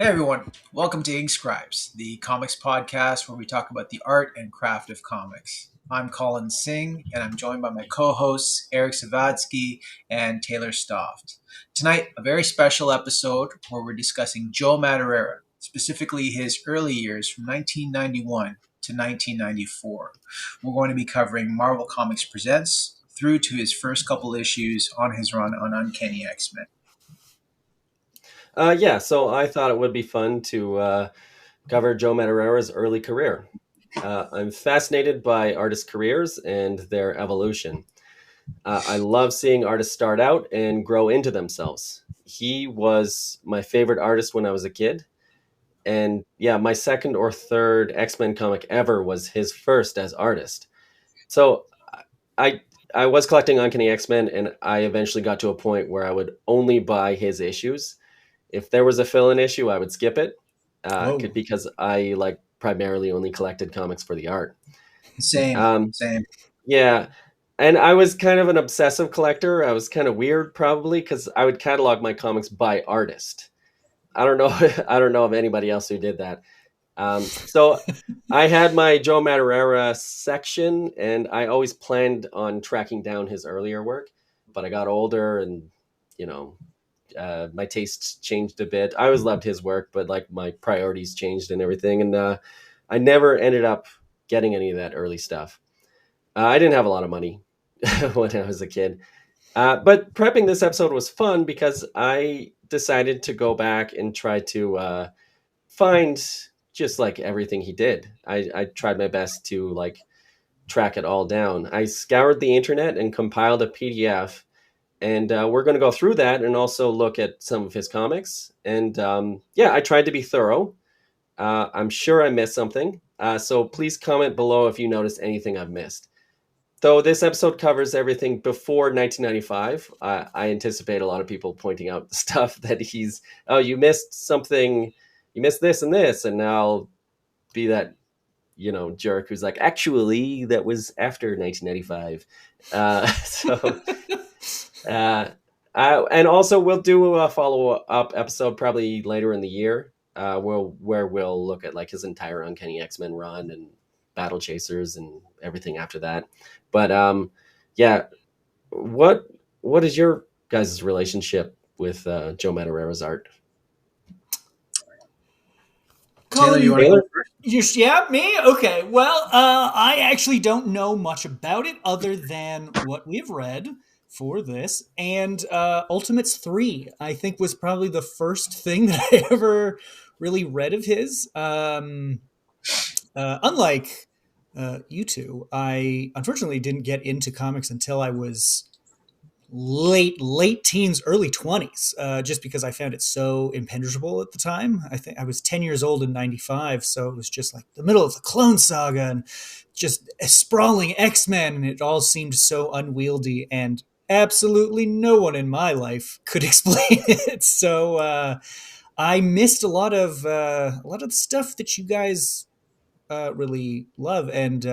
Hey everyone, welcome to Ink Scribes, the comics podcast where we talk about the art and craft of comics. I'm Colin Singh, and I'm joined by my co-hosts Eric Zawadzki and Taylor Stauft. Tonight, a very special episode where we're discussing Joe Madureira, specifically his early years from 1991 to 1994. We're going to be covering Marvel Comics Presents through to his first couple issues on his run on Uncanny X-Men. So I thought it would be fun to cover Joe Madureira's early career. I'm fascinated by artists' careers and their evolution. I love seeing artists start out and grow into themselves. He was my favorite artist when I was a kid. And yeah, my second or third X-Men comic ever was his first as artist. So I I was collecting Uncanny X-Men, and I eventually got to a point where I would only buy his issues. If there was a fill-in issue, I would skip it, Whoa. because I like primarily only collected comics for the art. Same, Um, same. yeah, and I was kind of an obsessive collector. I was kind of weird, probably, because I would catalog my comics by artist. I don't know. I don't know of anybody else who did that. So I had my Joe Madureira section, and I always planned on tracking down his earlier work. But I got older, and you know, my tastes changed a bit. I always loved his work, but like my priorities changed and everything, and I never ended up getting any of that early stuff. I didn't have a lot of money when I was a kid, but prepping this episode was fun because I decided to go back and try to find just like everything he did. I tried my best to like track it all down. I scoured the internet and compiled a PDF, and we're going to go through that and also look at some of his comics. And yeah, I tried to be thorough. I'm sure I missed something. So please comment below if you noticed anything I've missed. Though this episode covers everything before 1995, I anticipate a lot of people pointing out the stuff that oh, you missed something, you missed this and this, and now I'll be that, jerk who's like, actually, that was after 1995. So, uh, and also we'll do a follow up episode probably later in the year, where we'll look at like his entire Uncanny X-Men run and Battle Chasers and everything after that. But yeah, what what is your guys' relationship with Joe Madureira's art? Taylor, Colin, you you, want to Taylor? go first? you yeah, me? Okay. Well, I actually don't know much about it other than what we've read for this. And Ultimates 3, I think, was probably the first thing that I ever really read of his. Unlike you two, I unfortunately didn't get into comics until I was late teens, early 20s, just because I found it so impenetrable at the time. I think I was 10 years old in 95, so it was just like the middle of the Clone Saga and just a sprawling X-Men, and it all seemed so unwieldy, and absolutely no one in my life could explain it. So I missed a lot of the stuff that you guys really love, and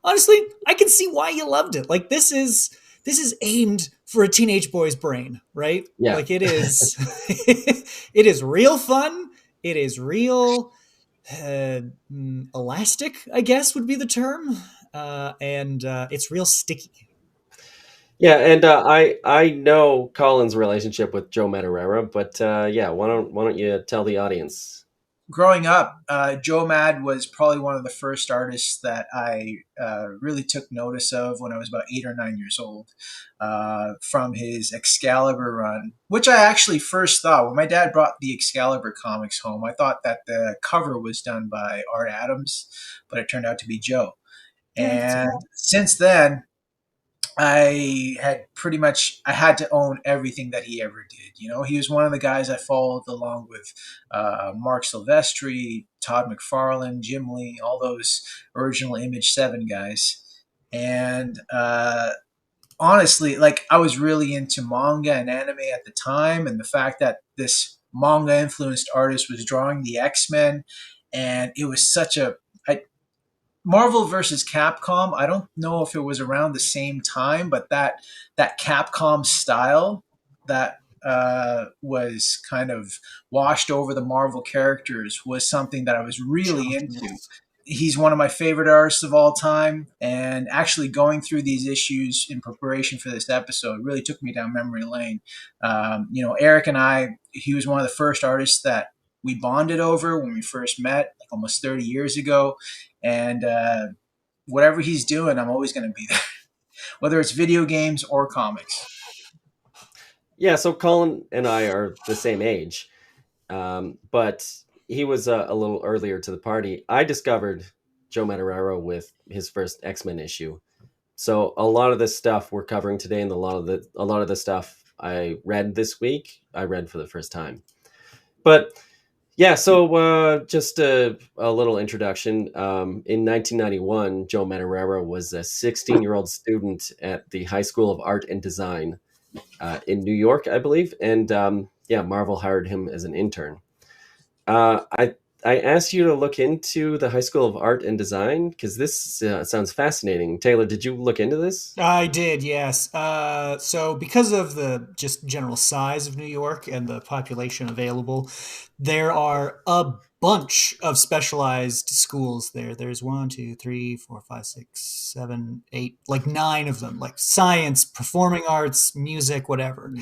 honestly, I can see why you loved it. Like this is aimed for a teenage boy's brain, right? Yeah. Like it is, it is real fun. It is real elastic, I guess would be the term, and it's real sticky. Yeah, and I know Colin's relationship with Joe Madureira, but yeah, why don't you tell the audience? Growing up, Joe Mad was probably one of the first artists that I really took notice of when I was about 8 or 9 years old, from his Excalibur run, which I actually first thought when my dad brought the Excalibur comics home. I thought that the cover was done by Art Adams, but it turned out to be Joe. Yeah, I can see And that. since then, I had to own everything that he ever did. You know, he was one of the guys I followed along with Mark Silvestri, Todd McFarlane, Jim Lee, all those original Image 7 guys. And honestly, like I was really into manga and anime at the time, and the fact that this manga influenced artist was drawing the X-Men, and it was such a I, Marvel versus Capcom. I don't know if it was around the same time, but that Capcom style, that was kind of washed over the Marvel characters was something that I was really into. He's one of my favorite artists of all time, and actually going through these issues in preparation for this episode really took me down memory lane. Eric and I, he was one of the first artists that we bonded over when we first met, like almost 30 years ago, and whatever he's doing, I'm always going to be there, whether it's video games or comics. Yeah, so Colin and I are the same age, but he was a little earlier to the party. I discovered Joe Madureira with his first X-Men issue. So a lot of the stuff we're covering today, and a lot of the stuff I read this week, I read for the first time. But yeah, so just a little introduction. In 1991, Joe Madureira was a 16-year-old student at the High School of Art and Design in New York, I believe. And Marvel hired him as an intern. I asked you to look into the High School of Art and Design because this sounds fascinating. Taylor, did you look into this? I did, yes. So because of the just general size of New York and the population available, there are a bunch of specialized schools there. There's 1, 2, 3, 4, 5, 6, 7, 8, like 9 of them, like science, performing arts, music, whatever.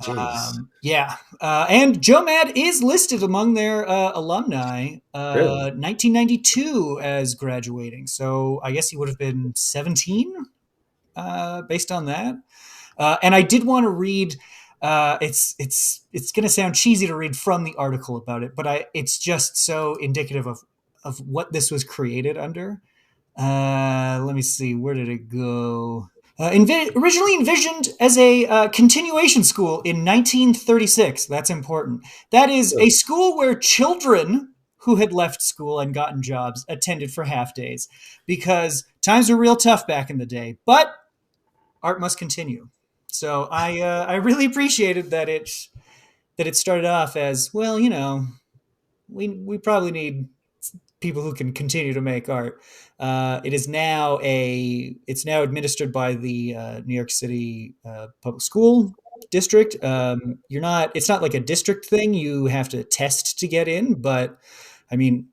And Joe Mad is listed among their alumni, Really? 1992 as graduating. So I guess he would have been 17 based on that. And I did want to read. It's going to sound cheesy to read from the article about it, but it's just so indicative of what this was created under. Let me see, where did it go? Originally envisioned as a continuation school in 1936. That's important. That is a school where children who had left school and gotten jobs attended for half days because times were real tough back in the day. But art must continue. So I really appreciated that it started off as, well, we probably need people who can continue to make art. It's now administered by the New York City public school district. It's not like a district thing. You have to test to get in, but I mean,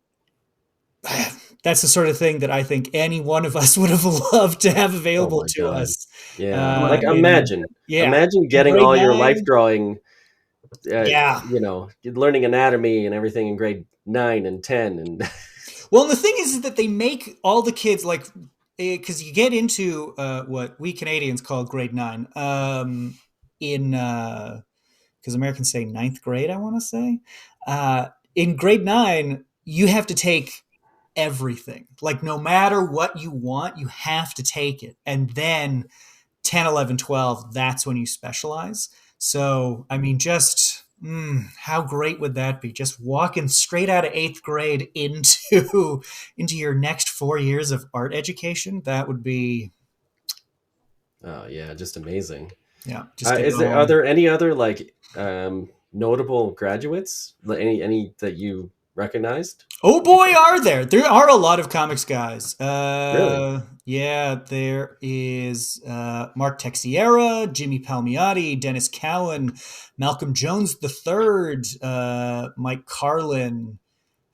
that's the sort of thing that I think any one of us would have loved to have available to us. Yeah, imagine getting all your life drawing. Learning anatomy and everything in grade 9 and 10, and well, the thing is that they make all the kids because you get into what we Canadians call grade 9 because Americans say 9th grade, I want to say. In grade 9, you have to take everything. Like, no matter what you want, you have to take it. And then 10, 11, 12, that's when you specialize. So, I mean, just how great would that be? Just walking straight out of 8th grade into your next 4 years of art education. That would be... Oh, yeah, just amazing. Yeah. Are there any other notable graduates? Any that you recognized? Oh boy, are there! There are a lot of comics guys. Really? Yeah, there is Mark Texiera, Jimmy Palmiotti, Dennis Cowan, Malcolm Jones III, Mike Carlin,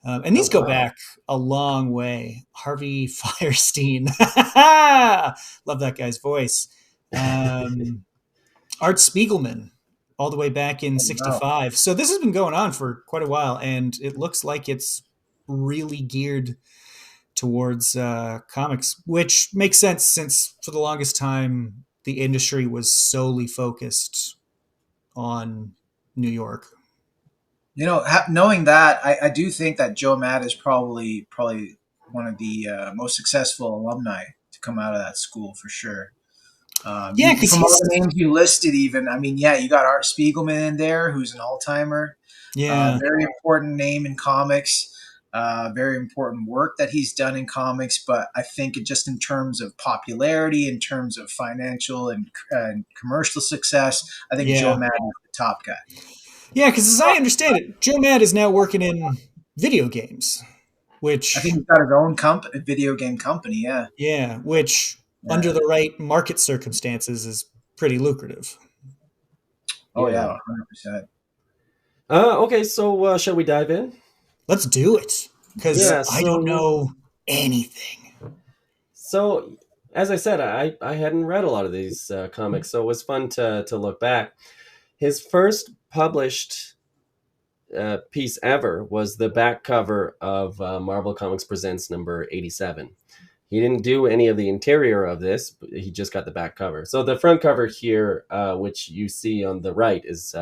and these go back a long way. Harvey Fierstein, love that guy's voice. Art Spiegelman, all the way back in '65. Wow. So this has been going on for quite a while, and it looks like it's really geared towards comics, which makes sense since for the longest time the industry was solely focused on New York. Knowing that, I do think that Joe Mad is probably one of the most successful alumni to come out of that school for sure. Because from all the names you listed, even, I mean, yeah, you got Art Spiegelman in there, who's an all-timer. Yeah, very important name in comics. Very important work that he's done in comics. But I think just in terms of popularity, in terms of financial and commercial success, I think Joe Mad is the top guy. Yeah, because as I understand it, Joe Mad is now working in video games, which I think he's got his own video game company. Yeah. Yeah, which under the right market circumstances is pretty lucrative. Oh yeah, Yeah. 100%. Okay, so shall we dive in? Let's do it because Yeah. I don't know anything. So as I said, I hadn't read a lot of these comics, so it was fun to look back. His first published piece ever was the back cover of Marvel Comics Presents number 87. He didn't do any of the interior of this, but he just got the back cover. So the front cover here, which you see on the right, is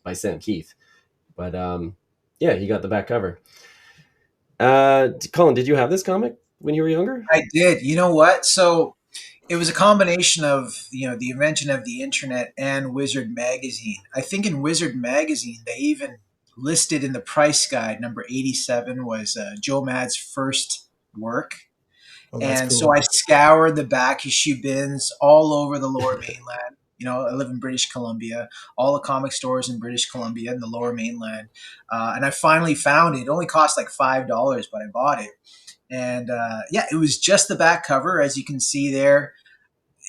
by Sam Keith. But yeah, he got the back cover. Colin, did you have this comic when you were younger? I did. You know what? So it was a combination of the invention of the internet and Wizard magazine. I think in Wizard magazine they even listed in the price guide number 87 was Joe Mad's first work. Oh, that's And so cool. I scoured the back issue bins all over the lower mainland. I live in British Columbia, all the comic stores in British Columbia and the lower mainland. And I finally found it. It only cost like $5, but I bought it. And yeah, it was just the back cover, as you can see there.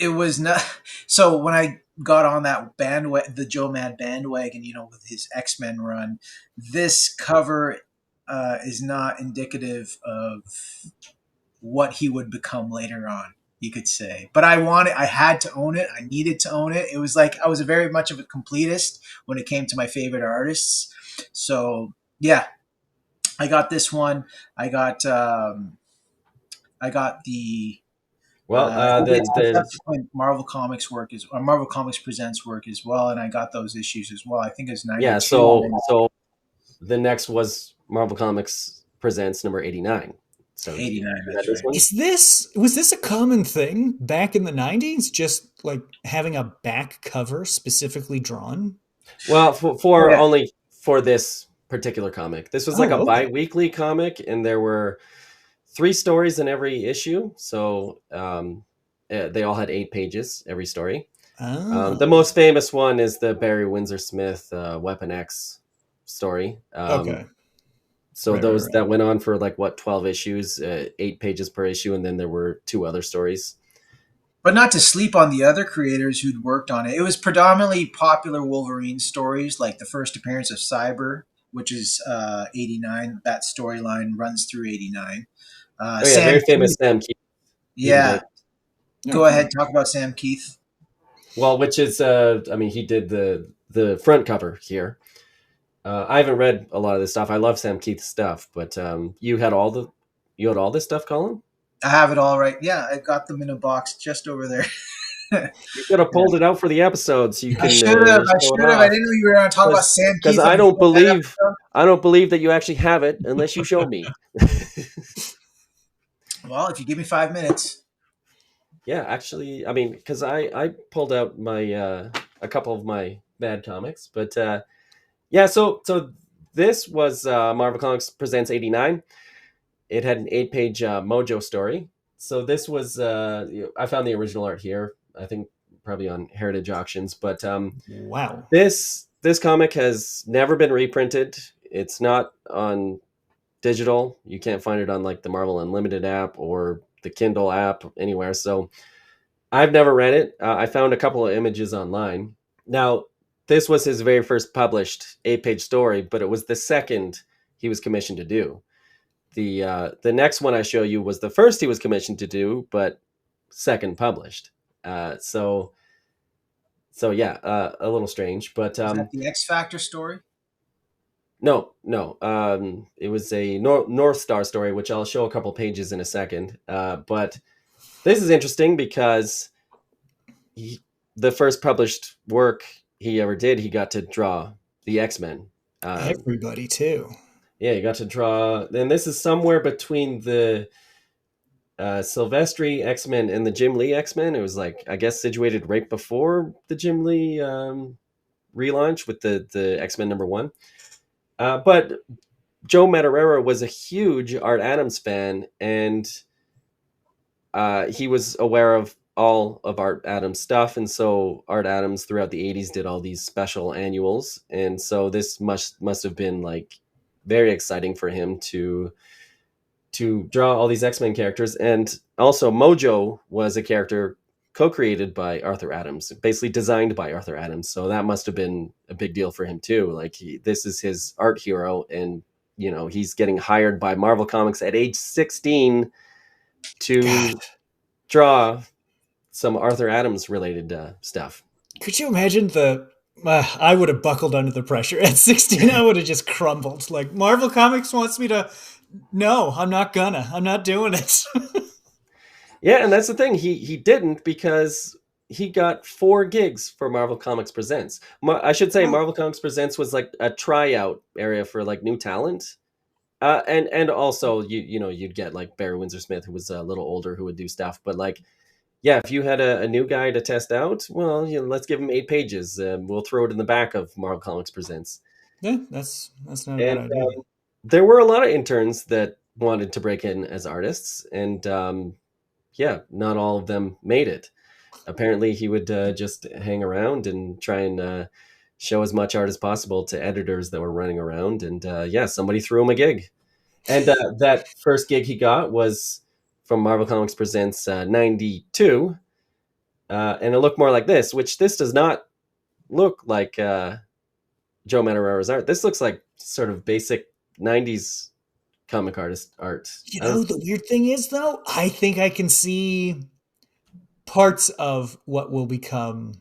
It was not. So when I got on that bandwagon, the Joe Mad bandwagon, with his X-Men run, this cover is not indicative of what he would become later on, you could say. But I had to own it. I needed to own it. It was like I was a very much of a completist when it came to my favorite artists. So yeah, I got this one. I got the Well, the subsequent Marvel Comics work is or Marvel Comics Presents work as well, and I got those issues as well. I think it's yeah. 92. So the next was Marvel Comics Presents number 89. So did 89. you have That's this right. one? Was this a common thing back in the 90s? Just like having a back cover specifically drawn? Well, for Yeah. only for this particular comic. This was like a Oh, okay. bi-weekly comic, and there were 3 stories in every issue. So they all had 8 pages every story. The Oh, most famous one is the Barry Windsor Smith Weapon X story. okay. So Right, right, those right. that went on for like 12 issues, 8 pages per issue, and then there were 2 other stories. But not to sleep on the other creators who'd worked on it. It was predominantly popular Wolverine stories, like the first appearance of Cyber, which is 89. That storyline runs through 89. Oh yeah, Sam very famous Keith, Sam Keith. He did yeah. it. Oh, Go cool. ahead, talk about Sam Keith. Well, which is I mean, he did the front cover here. I haven't read a lot of this stuff. I love Sam Keith's stuff, but you had all this stuff, Colin. I have it all right. Yeah, I got them in a box just over there. You could have pulled it out for the episode so you I can should have. I show it should have. I off. didn't know you were going to talk about Sam Because Keith on the episode. I don't believe that you actually have it unless you show me. Well, if you give me 5 minutes. Yeah, actually, I mean, because I pulled out my a couple of my bad comics, but yeah, so this was Marvel Comics Presents 89. It had an 8 page Mojo story. So this was I found the original art here. I think probably on Heritage Auctions, but Wow. this comic has never been reprinted. It's not on digital. You can't find it on like the Marvel Unlimited app or the Kindle app anywhere. So I've never read it. I found a couple of images online. Now, this was his very first published 8 page story, but it was the second he was commissioned to do. The next one I show you was the first he was commissioned to do, but second published. So yeah, a little strange, but Is that the X Factor story? no. It was a North Star story, which I'll show a couple pages in a second. But this is interesting because the first published work he ever did, he got to draw the X-Men. Everybody, too. Yeah, he got to draw, and this is somewhere between the Silvestri X-Men and the Jim Lee X-Men. It was like, I guess, situated right before the Jim Lee relaunch with the X-Men #1. But Joe Madureira was a huge Art Adams fan, and he was aware of all of Art Adams stuff, and so Art Adams throughout the 80s did all these special annuals, and so this must have been like very exciting for him to draw all these X-Men characters. And also Mojo was a character co-created by Arthur Adams, basically designed by Arthur Adams. So that must have been a big deal for him too. Like this is his art hero, and he's getting hired by Marvel Comics at age 16 to God. draw some Arthur Adams related stuff. Could you imagine I would have buckled under the pressure at 16. I would have just crumbled. Like, Marvel Comics wants me to. No, I'm not doing it. Yeah, and that's the thing. He didn't, because he got 4 gigs for Marvel Comics Presents. I should say Marvel Comics Presents was like a tryout area for like new talent. And also you'd get like Barry Windsor Smith, who was a little older, who would do stuff. But like, yeah, if you had a new guy to test out, well, let's give him 8 pages. We'll throw it in the back of Marvel Comics Presents. Yeah, that's not a bad idea. There were a lot of interns that wanted to break in as artists, and not all of them made it. Apparently, he would just hang around and try and show as much art as possible to editors that were running around. And somebody threw him a gig. And that first gig he got was from Marvel Comics Presents 92. And it looked more like this, which this does not look like Joe Madureira's art. This looks like sort of basic 90s comic artist art. The weird thing is, though, I think I can see parts of what will become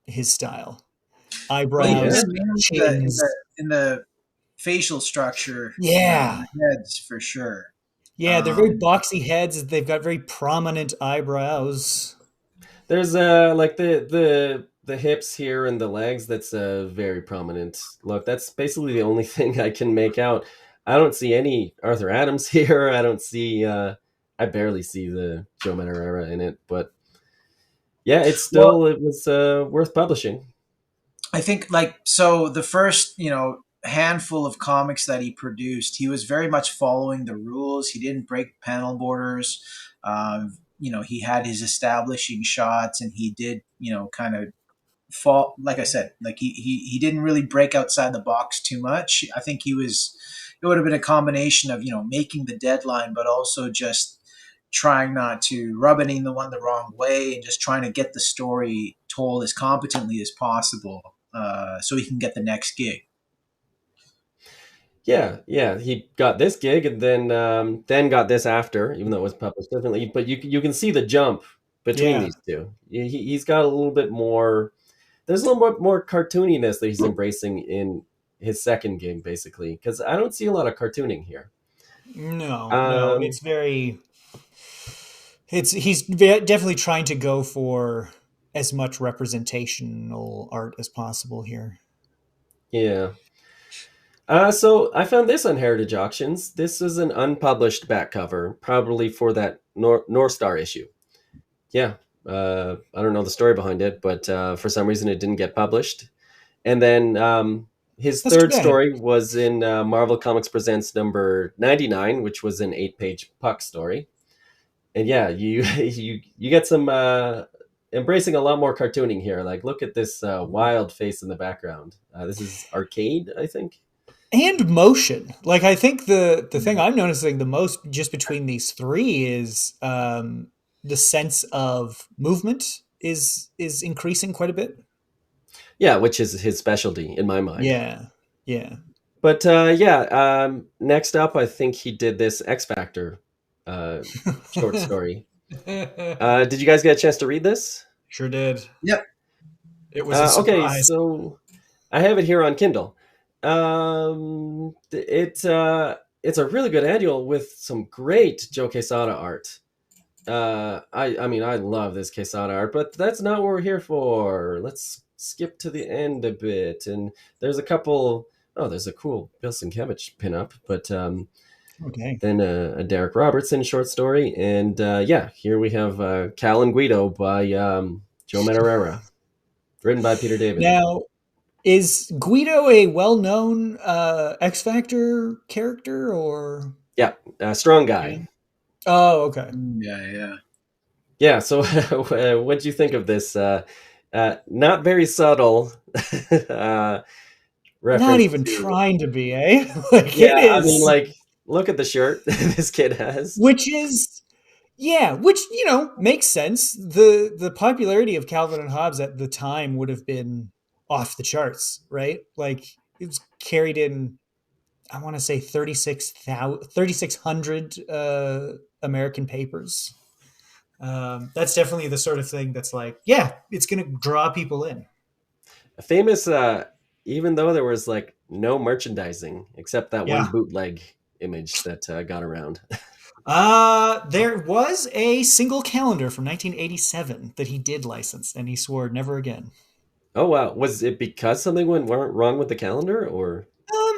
his style. Eyebrows, chins. In the facial structure. Yeah. Heads, for sure. Yeah, they're very boxy heads. They've got very prominent eyebrows. There's like the hips here and the legs. That's a very prominent look. That's basically the only thing I can make out. I don't see any Arthur Adams here. I don't see. I barely see the Joe Madureira in it. But yeah, it was worth publishing. I think the first handful of comics that he produced, he was very much following the rules. He didn't break panel borders. He had his establishing shots, and he did kind of fall. Like I said, like he didn't really break outside the box too much. I think it would have been a combination of making the deadline, but also just trying not to rub anyone the wrong way, and just trying to get the story told as competently as possible, so he can get the next gig. Yeah, he got this gig, and then got this after, even though it was published differently. But you can see the jump between these two. He's got a little bit more. There's a little bit more cartooniness that he's embracing in his second gig, basically, because I don't see a lot of cartooning here. No, it's very. He's definitely trying to go for as much representational art as possible here. Yeah. So I found this on Heritage Auctions. This is an unpublished back cover, probably for that North Star issue. Yeah. I don't know the story behind it, but for some reason it didn't get published. And then his third story was in Marvel Comics Presents number 99, which was an 8-page Puck story. And yeah, you get some embracing a lot more cartooning here. Like, look at this wild face in the background. This is Arcade, I think. And motion. Like, I think the thing I'm noticing the most just between these three is the sense of movement is increasing quite a bit. Yeah, which is his specialty in my mind. Yeah. But next up, I think he did this X Factor short story. Did you guys get a chance to read this? Sure did. Yep. It was a surprise. Okay, so I have it here on Kindle. It's a really good annual with some great Joe Quesada art. I mean, I love this Quesada art, but that's not what we're here for. Let's skip to the end a bit. And there's a couple. Oh, there's a cool Bill Sienkiewicz pinup, but okay. Then a Derek Robertson short story, and here we have Cal and Guido by Joe Madureira, written by Peter David. Now, is Guido a well-known X Factor character, or? Yeah, strong guy. Yeah. Oh, okay. Yeah. So, what do you think of this? Not very subtle. Not even trying to be, eh? It is. I mean, like, look at the shirt this kid has, which is Yeah, which makes sense. The popularity of Calvin and Hobbes at the time would have been off the charts, right? Like it was carried in, I want to say 3,600 American papers. That's definitely the sort of thing that's like, yeah, it's going to draw people in. A famous, even though there was like no merchandising except that one Yeah. bootleg image that got around. There was a single calendar from 1987 that he did license, and he swore never again. Oh wow, was it because something went wrong with the calendar, or?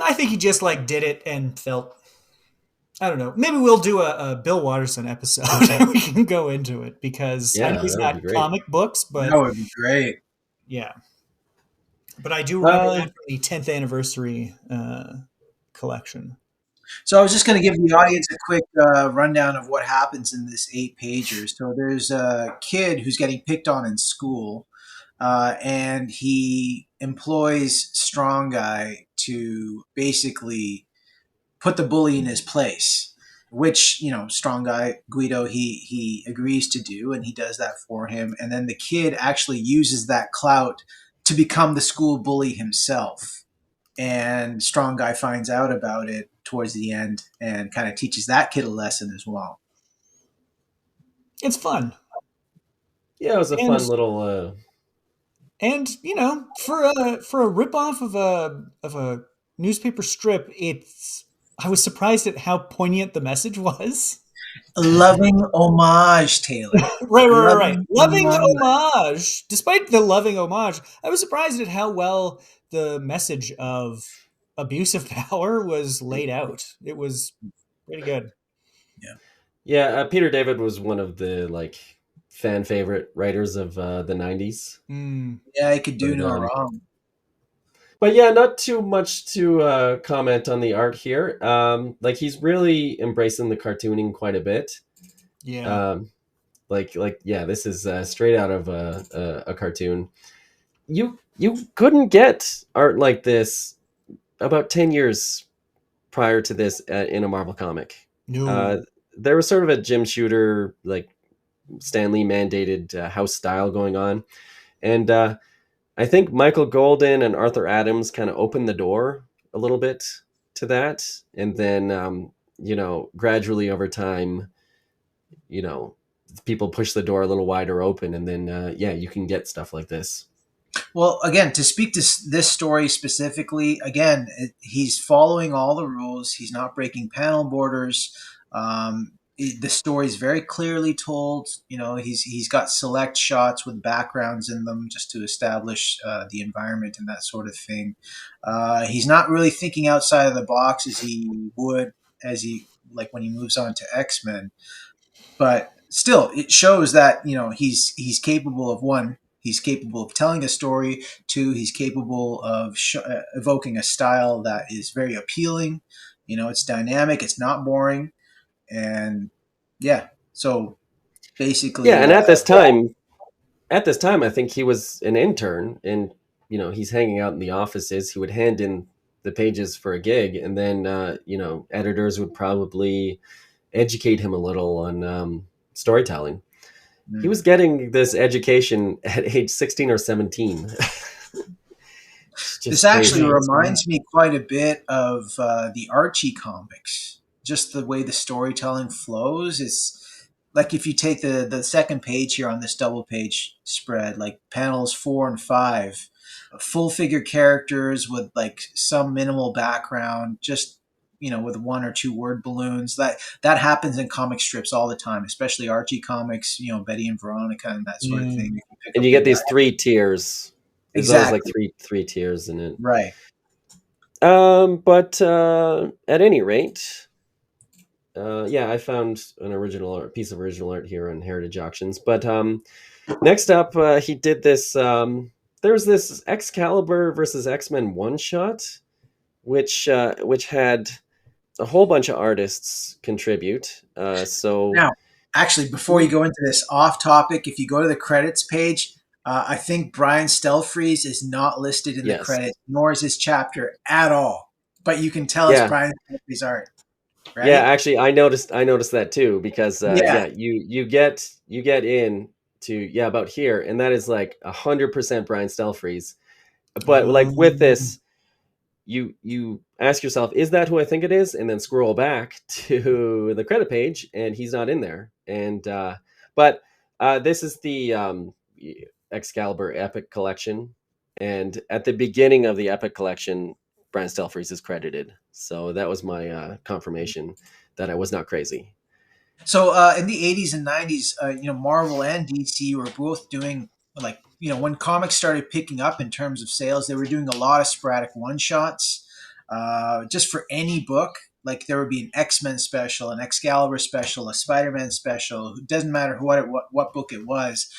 I think he just like did it and felt. I don't know. Maybe we'll do a Bill Watterson episode and we can go into it because I know Yeah, he's that would be not great. comic books, That but would be great. yeah. But I do remember Uh, that from the 10th anniversary collection. So I was just going to give the audience a quick rundown of what happens in this 8 pager. So there's a kid who's getting picked on in school, and he employs Strong Guy to basically put the bully in his place, which Strong Guy Guido he agrees to do, and he does that for him. And then the kid actually uses that clout to become the school bully himself, and Strong Guy finds out about it towards the end and kind of teaches that kid a lesson as well. It's fun. yeah, it was a And fun little. for a ripoff of a newspaper strip, it's I was surprised at how poignant the message was. Loving homage, Taylor. Right. Loving Loving homage. homage. Despite the loving homage, I was surprised at how well the message of abuse of power was laid out. It was pretty good. Yeah. Yeah, Peter David was one of the like fan favorite writers of the '90s. Mm. Yeah, he could do But no wrong. but yeah, not too much to comment on the art here. Like he's really embracing the cartooning quite a bit. Yeah. Um, like yeah, this is straight out of a cartoon. You couldn't get art like this about 10 years prior to this in a Marvel comic. No. Uh, there was sort of a Jim Shooter, like Stan Lee mandated house style going on, and I think Michael Golden and Arthur Adams kind of opened the door a little bit to that, and then gradually over time, you know, people push the door a little wider open, and then yeah, you can get stuff like this. Well, again, to speak to this story specifically, again, he's following all the rules. He's not breaking panel borders. The story is very clearly told. He's got select shots with backgrounds in them just to establish the environment and that sort of thing. He's not really thinking outside of the box as he would as he like when he moves on to X-Men, but still, it shows that he's capable of one. He's capable of telling a story. Two, he's capable of evoking a style that is very appealing. It's dynamic. It's not boring, and yeah. So Yeah, basically, and at this time, I think he was an intern, and he's hanging out in the offices. He would hand in the pages for a gig, and then editors would probably educate him a little on storytelling. He was getting this education at age 16 or 17. this Just actually crazy. reminds me quite a bit of the Archie comics. Just the way the storytelling flows. It's like if you take the second page here on this double page spread, like panels 4 and 5, full figure characters with like some minimal background, just with 1 or 2 word balloons. That happens in comic strips all the time, especially Archie comics. Betty and Veronica and that sort of Mm. thing. You can pick And up you the get these 3 tiers. There's always like exactly three tiers in it. right. But at any rate, yeah, I found an original art, piece of original art here on Heritage Auctions. But next up, he did this. There's this Excalibur versus X-Men one shot, which had a whole bunch of artists contribute. So Now, actually, before you go into this off topic, if you go to the credits page, I think Brian Stelfreeze is not listed in the yes, credits, nor is his chapter at all. But you can tell it's yeah, Brian Stelfreeze art. Yeah, right? actually, I noticed that too because Yeah. yeah, you get in to about here, and that is like 100% Brian Stelfreeze. But like with Um, this, you ask yourself, is that who I think it is? And then scroll back to the credit page, and he's not in there. And but this is the Excalibur Epic Collection, and at the beginning of the Epic Collection, Brian Stelfreeze is credited. So that was my confirmation that I was not crazy. So in the 80s and 90s, Marvel and DC were both doing like when comics started picking up in terms of sales, they were doing a lot of sporadic one shots, just for any book. Like there would be an X-Men special, an Excalibur special, a Spider-Man special. It doesn't matter what book it was.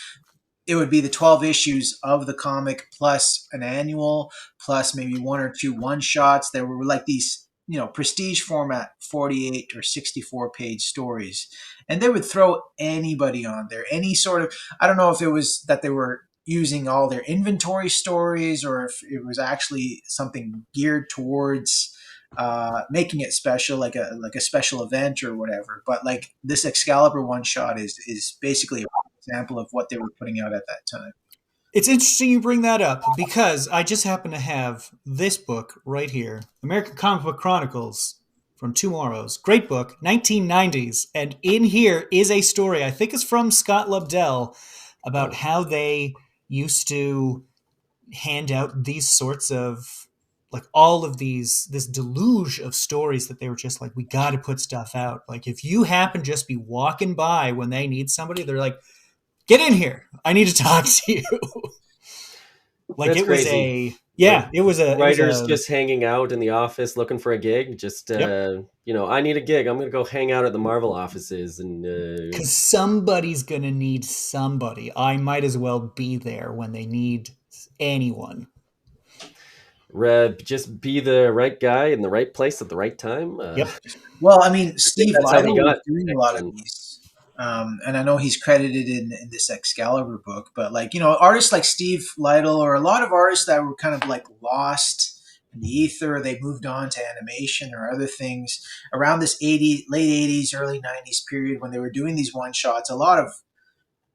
It would be the 12 issues of the comic plus an annual plus maybe one or two one shots. There were like these prestige format 48 or 64 page stories, and they would throw anybody on there, any sort of, I don't know if it was that they were using all their inventory stories or if it was actually something geared towards making it special, like a special event or whatever. But like this Excalibur one shot is basically example of what they were putting out at that time. it's interesting you bring that up because I just happen to have this book right here, American Comic Book Chronicles from Tomorrow's great book, 1990s, and in here is a story. I think it's from Scott Lobdell about Oh, how they used to hand out these sorts of like all of these this deluge of stories that they were just like we got to put stuff out. Like if you happen to just be walking by when they need somebody, they're like get in here, I need to talk to you. Like that's it was crazy. a Like yeah, writers just hanging out in the office looking for a gig. Just yep, I need a gig. I'm gonna go hang out at the Marvel offices and because somebody's gonna need somebody. I might as well be there when they need anyone. just be the right guy in the right place at the right time. Yep. Well, I mean, I think Steve that's how he Lytle was got doing a lot of X-Men. these, and I know he's credited in this Excalibur book. But like artists like Steve Lytle or a lot of artists that were kind of like lost in the ether, they moved on to animation or other things around this late 80s, early 90s period when they were doing these one shots. A lot of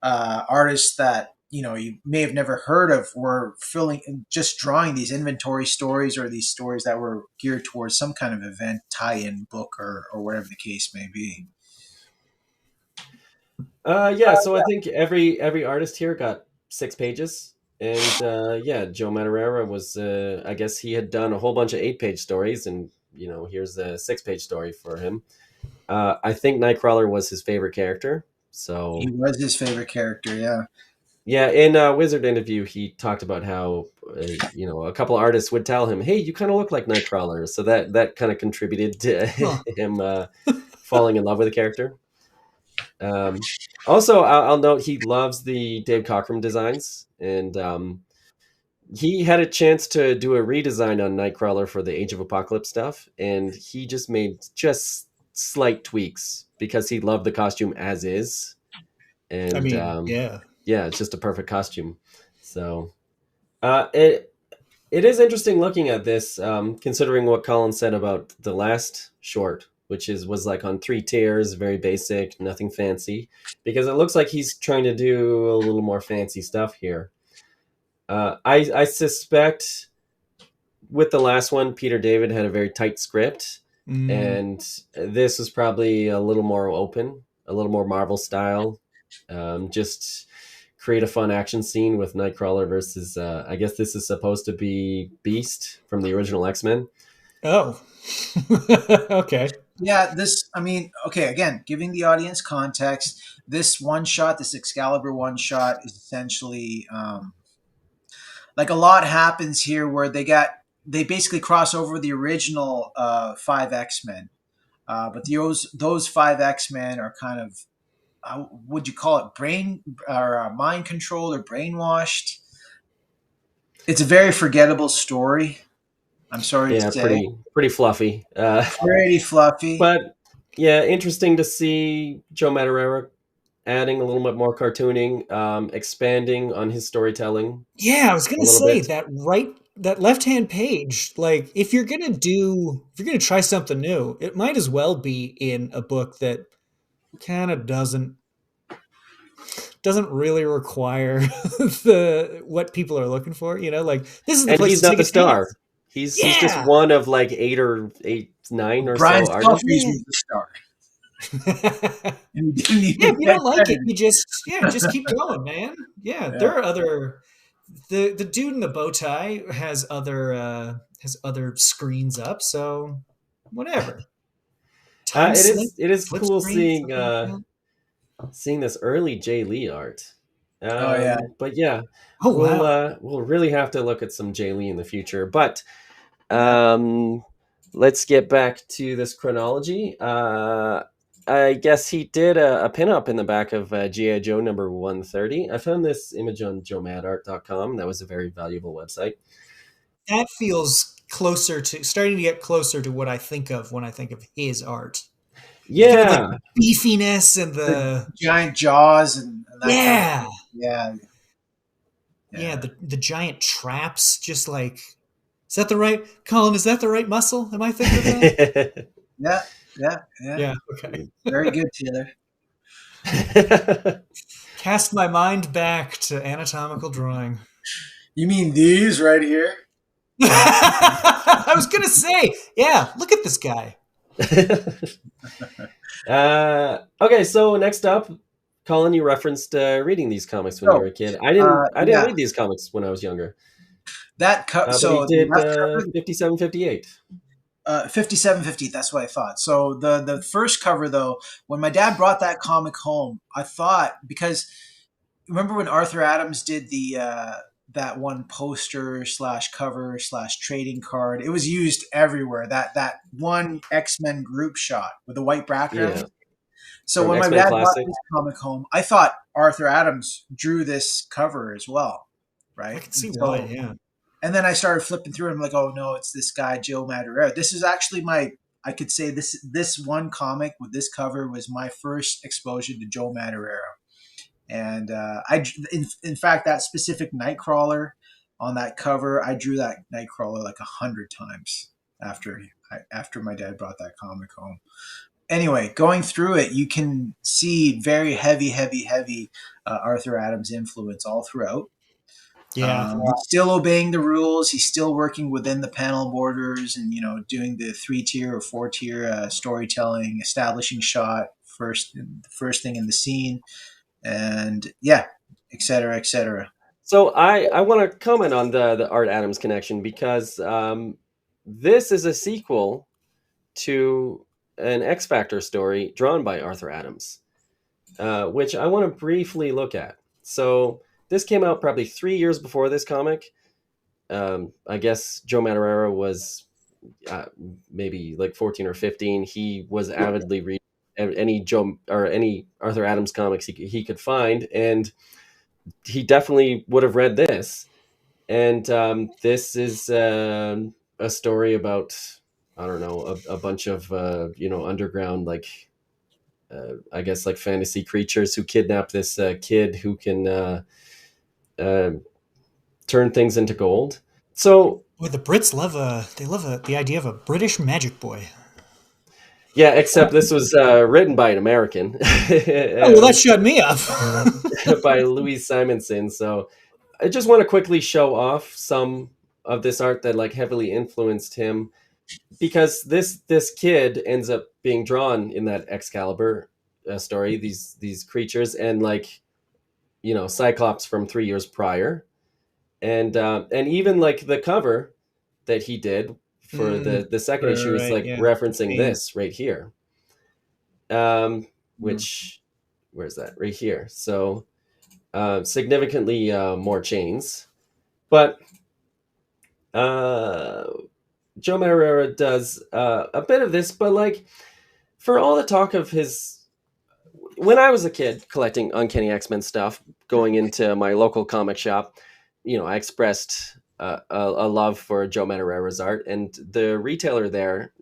artists that you may have never heard of were filling just drawing these inventory stories or these stories that were geared towards some kind of event tie-in book or whatever the case may be. Yeah, so I think every artist here got 6 pages, and yeah, Joe Madureira was I guess he had done a whole bunch of 8 page stories, and here's a 6 page story for him. I think Nightcrawler was his favorite character, He so was his favorite character, yeah. yeah. In a Wizard interview, he talked about how a couple artists would tell him, "Hey, you kind of look like Nightcrawler," so that kind of contributed to Huh. him falling in love with the character. Um, Also, I'll note he loves the Dave Cockrum designs, and he had a chance to do a redesign on Nightcrawler for the Age of Apocalypse stuff, and he just made just slight tweaks because he loved the costume as is, I and mean, yeah. yeah, it's just a perfect costume. So it is interesting looking at this, considering what Colin said about the last short, which was like on 3 tiers, very basic, nothing fancy, because it looks like he's trying to do a little more fancy stuff here. I suspect with the last one, Peter David had a very tight script, Mm, and this is probably a little more open, a little more Marvel style. Just create a fun action scene with Nightcrawler versus, I guess this is supposed to be Beast from the original X-Men. oh. Okay. Yeah, this, I mean, okay, again, giving the audience context, this one shot, this Excalibur one shot is essentially like a lot happens here where they basically cross over the original five X-Men. But those five X-Men are kind of, would you call it brain or mind controlled or brainwashed? It's a very forgettable story. I'm sorry to Yeah, say, pretty fluffy. pretty fluffy. But yeah, interesting to see Joe Madureira adding a little bit more cartooning, expanding on his storytelling Yeah, I was a gonna little say bit. that right that left-hand page, like if you're gonna try something new, it might as well be in a book that kind of doesn't really require the what people are looking for. Like this is the And place he's to not take the a star. chance. He's just Yeah. one of like nine or Brian so Stelfreeze artists. Yeah. was the star, Yeah, and he didn't if even you get don't like it, credited. you just keep going, man. Yeah, Yeah. there are other the dude in the bow tie has other screens up, so whatever. Time It slip, is flip cool screen, seeing something like that. seeing this early Jay Lee art. Oh yeah. But yeah, Oh wow. we'll really have to look at some Jay Lee in the future. But Yeah. let's get back to this chronology. I guess he did a pinup in the back of G.I. Joe number 130. I found this image on joemadart.com. That was a very valuable website. That feels starting to get closer to what I think of when I think of his art. Kind of like Yeah, beefiness and The the giant jaws and that kind of yeah. thing. Yeah. Yeah, Yeah. the giant traps, just like is that the right Colin, is that the right muscle? Am I thinking of that? Yeah. Yeah. Yeah. Yeah, okay. Very good, Taylor. Cast my mind back to anatomical drawing. You mean these right here? I was gonna say, yeah, look at this guy. Okay, so next up, Colin, you referenced reading these comics when you were a kid. I didn't Yeah. read these comics when I was younger. But he So the did left cover, 57, 58. 5750. That's what I thought. So the first cover though, when my dad brought that comic home, I thought, because remember when Arthur Adams did the that one poster slash cover slash trading card? It was used everywhere. That one X-Men group shot with the white background. Yeah, So from when my X-Men dad brought Classic. this comic home, I thought Arthur Adams drew this cover as well, I right? can see why, yeah. And then I started flipping through and I'm like, oh no, it's this guy, Joe Madureira. This is actually I could say this one comic with this cover was my first exposure to Joe Madureira. And in fact, that specific Nightcrawler on that cover, I drew that Nightcrawler like 100 times after my dad brought that comic home. Anyway, going through it, you can see very heavy Arthur Adams influence all throughout. Yeah. He's still obeying the rules. He's still working within the panel borders, and doing the 3-tier or 4-tier storytelling, establishing shot first thing in the scene, and yeah, etc. etc. So I want to comment on the Art Adams connection because this is a sequel to an X Factor story drawn by Arthur Adams, which I want to briefly look at. So this came out probably 3 years before this comic. I guess Joe Madureira was maybe like 14 or 15. He was avidly reading any Arthur Adams comics he could find, and he definitely would have read this. And this is a story about, I don't know, a bunch of underground, like I guess like fantasy creatures who kidnap this kid who can turn things into gold. So Boy, the Brits love the idea of a British magic boy. yeah, except this was written by an American. Oh, well, that shut me up. By Louise Simonson. So I just want to quickly show off some of this art that like heavily influenced him, because this kid ends up being drawn in that Excalibur story. These creatures, and like Cyclops from 3 years prior, and even like the cover that he did for the second issue is right, like yeah. referencing this right here. Which where's that? Right here. So significantly more chains, but Joe Madureira does a bit of this, but like for all the talk of his, when I was a kid collecting Uncanny X-Men stuff, going into my local comic shop, I expressed a love for Joe Madureira's art, and the retailer there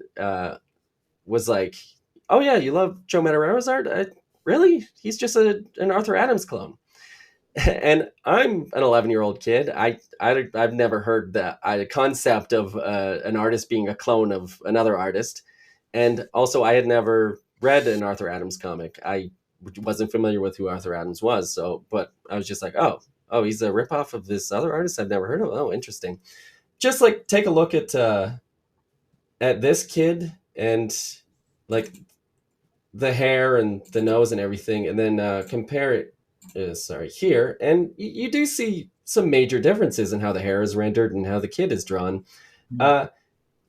was like, "Oh yeah, you love Joe Madureira's art? Really? He's just an Arthur Adams clone." And I'm an 11-year-old kid. I've never heard the concept of an artist being a clone of another artist, and also I had never read an Arthur Adams comic. I wasn't familiar with who Arthur Adams was, so but I was just like, oh, he's a ripoff of this other artist I've never heard of. Oh, interesting. Just like take a look at this kid and like the hair and the nose and everything, and then compare it. Sorry, here, and you do see some major differences in how the hair is rendered and how the kid is drawn. Uh,